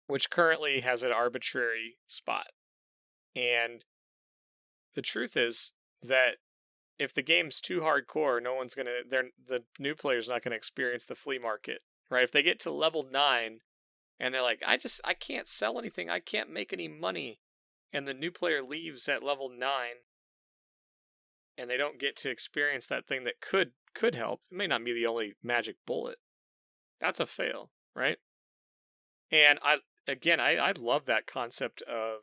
which currently has an arbitrary spot. And the truth is that if the game's too hardcore, the new player's not going to experience the flea market, right? If they get to level 9 and they're like, I can't sell anything, I can't make any money, and the new player leaves at level 9 and they don't get to experience that thing that could help, it may not be the only magic bullet, that's a fail, right? And I love that concept of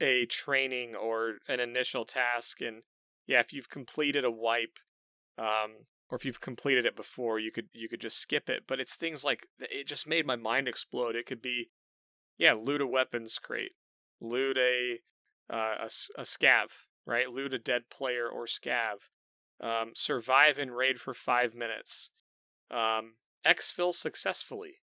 a training or an initial task. And yeah, if you've completed a wipe, or if you've completed it before, you could just skip it. But it's things like, it just made my mind explode. It could be, loot a weapons crate, loot a scav, right? Loot a dead player or scav, survive in raid for 5 minutes, EXFIL successfully,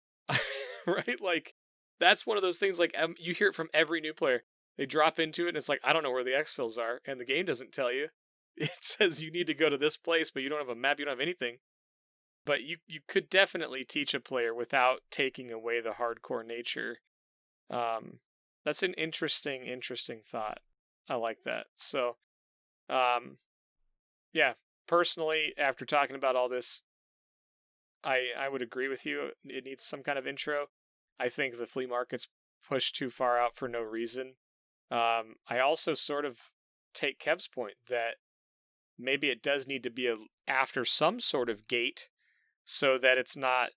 right? Like, that's one of those things, like, you hear it from every new player. They drop into it and it's like, I don't know where the EXFILs are, and the game doesn't tell you. It says you need to go to this place, but you don't have a map, you don't have anything. But you could definitely teach a player without taking away the hardcore nature. That's an interesting thought. I like that. So, personally, after talking about all this, I would agree with you. It needs some kind of intro. I think the flea market's pushed too far out for no reason. I also sort of take Kev's point that maybe it does need to be after some sort of gate, so that it's not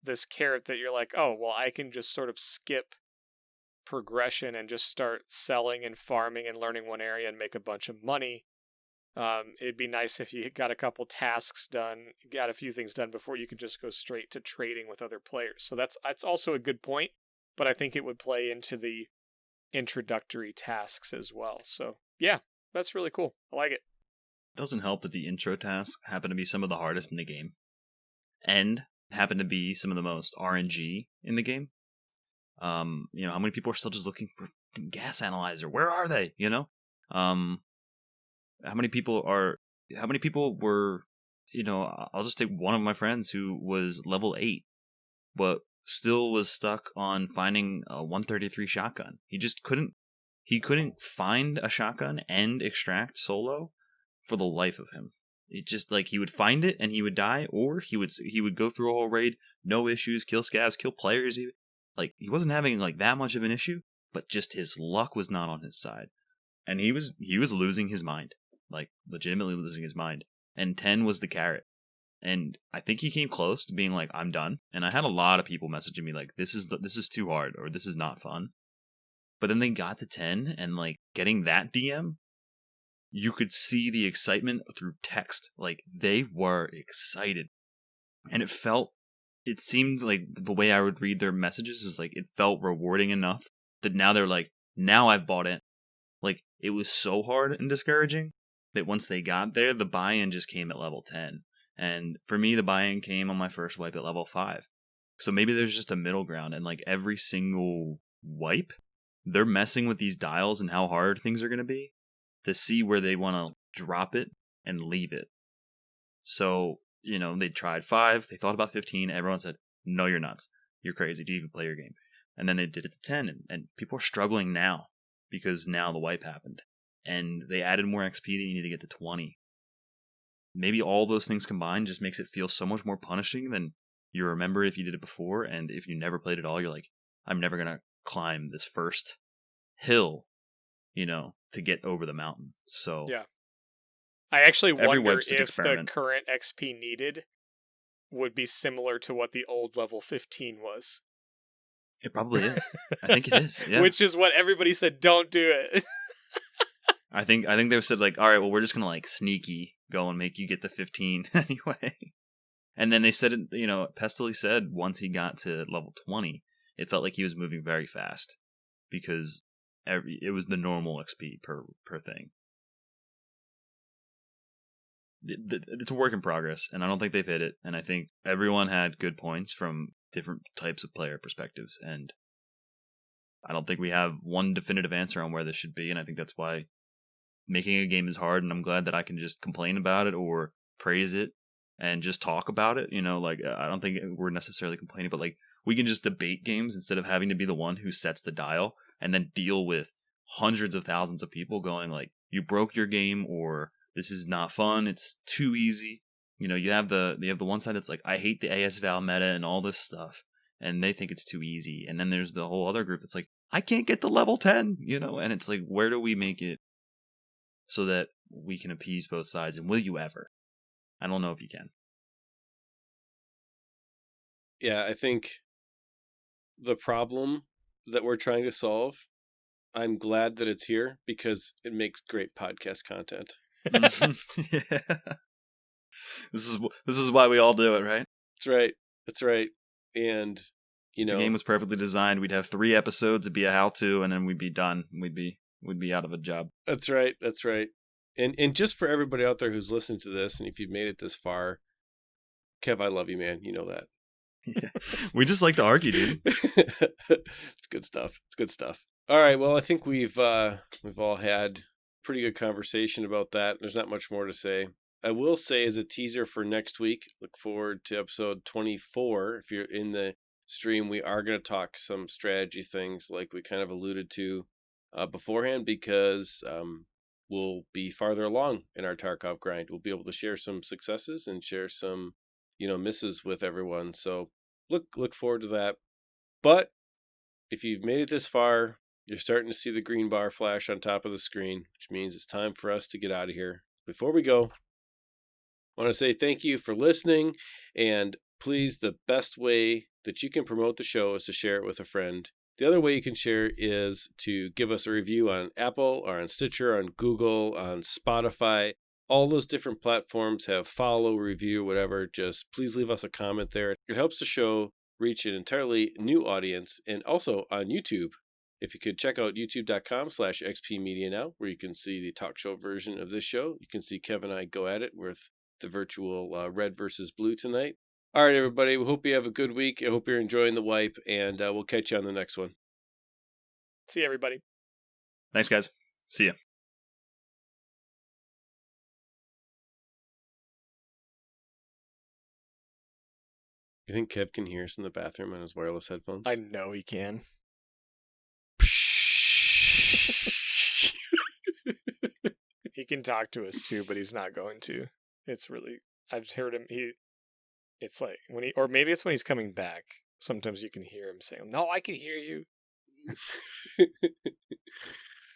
this carrot that you're like, oh, well, I can just sort of skip progression and just start selling and farming and learning one area and make a bunch of money. It'd be nice if you got a couple tasks done, got a few things done before you could just go straight to trading with other players. So that's also a good point, but I think it would play into the introductory tasks as well. So yeah, that's really cool. I like it. It doesn't help that the intro tasks happen to be some of the hardest in the game, and happen to be some of the most RNG in the game. How many people are still just looking for gas analyzer? Where are they? How many people were, I'll just take one of my friends who was level 8, but still was stuck on finding a 133 shotgun. He couldn't find a shotgun and extract solo for the life of him. It just like he would find it and he would die, or he would go through a whole raid, no issues, kill scavs, kill players. Even like he wasn't having like that much of an issue, but just his luck was not on his side, and he was losing his mind, like legitimately losing his mind. And 10 was the carrot, and I think he came close to being like, I'm done. And I had a lot of people messaging me like, this is too hard, or this is not fun. But then they got to 10, and like getting that DM, you could see the excitement through text. Like they were excited, and it seemed like the way I would read their messages is like it felt rewarding enough that now they're like, now I've bought in. Like it was so hard and discouraging that once they got there, the buy-in just came at level 10. And for me, the buy-in came on my first wipe at level 5. So maybe there's just a middle ground, and like every single wipe, they're messing with these dials and how hard things are going to be to see where they want to drop it and leave it. So, they tried 5, they thought about 15, everyone said, no, you're nuts. You're crazy. Do you even play your game? And then they did it to 10, and people are struggling now because now the wipe happened. And they added more XP that you need to get to 20. Maybe all those things combined just makes it feel so much more punishing than you remember if you did it before. And if you never played at all, you're like, I'm never going to climb this first hill, to get over the mountain. So yeah. I actually wonder if experiment. the current XP needed would be similar to what the old level 15 was. It probably is. I think it is. Yeah. Which is what everybody said, don't do it. I think they said like, all right, well, we're just going to like sneaky go and make you get to 15 anyway. And then they said, Pestily said once he got to level 20, it felt like he was moving very fast because it was the normal XP per thing. It's a work in progress, and I don't think they've hit it. And I think everyone had good points from different types of player perspectives, and I don't think we have one definitive answer on where this should be. And I think that's why making a game is hard, and I'm glad that I can just complain about it or praise it and just talk about it. I don't think we're necessarily complaining, but like we can just debate games instead of having to be the one who sets the dial and then deal with hundreds of thousands of people going like, you broke your game, or this is not fun, it's too easy. You have the one side that's like, I hate the ASVAL meta and all this stuff, and they think it's too easy. And then there's the whole other group that's like, I can't get to level 10, and it's like, where do we make it so that we can appease both sides? And will you ever? I don't know if you can. Yeah, I think the problem that we're trying to solve, I'm glad that it's here because it makes great podcast content. Yeah. This is why we all do it, right? That's right. And if the game was perfectly designed, we'd have 3 episodes, it'd be a how-to, and then we'd be done. We'd be out of a job. That's right. And just for everybody out there who's listened to this, and if you've made it this far, Kev, I love you, man. You know that. Yeah. We just like to argue, dude. It's good stuff. All right. Well, I think we've all had pretty good conversation about that. There's not much more to say. I will say as a teaser for next week, look forward to episode 24. If you're in the stream, we are going to talk some strategy things like we kind of alluded to beforehand, because we'll be farther along in our Tarkov grind. We'll be able to share some successes and share some, misses with everyone. So look forward to that. But if you've made it this far, you're starting to see the green bar flash on top of the screen, which means it's time for us to get out of here. Before we go, I want to say thank you for listening, and please, the best way that you can promote the show is to share it with a friend. The other way you can share is to give us a review on Apple or on Stitcher, on Google, on Spotify. All those different platforms have follow, review, whatever. Just please leave us a comment there. It helps the show reach an entirely new audience. And also on YouTube, if you could check out youtube.com/xpmedia now, where you can see the talk show version of this show. You can see Kev and I go at it with the virtual red versus blue tonight. All right, everybody. We hope you have a good week. I hope you're enjoying the wipe, and we'll catch you on the next one. See you, everybody. Thanks, guys. See ya. You think Kev can hear us in the bathroom on his wireless headphones? I know he can. He can talk to us too, but he's not going to. It's really, I've heard him. It's like when or maybe it's when he's coming back. Sometimes you can hear him saying, "No, I can hear you."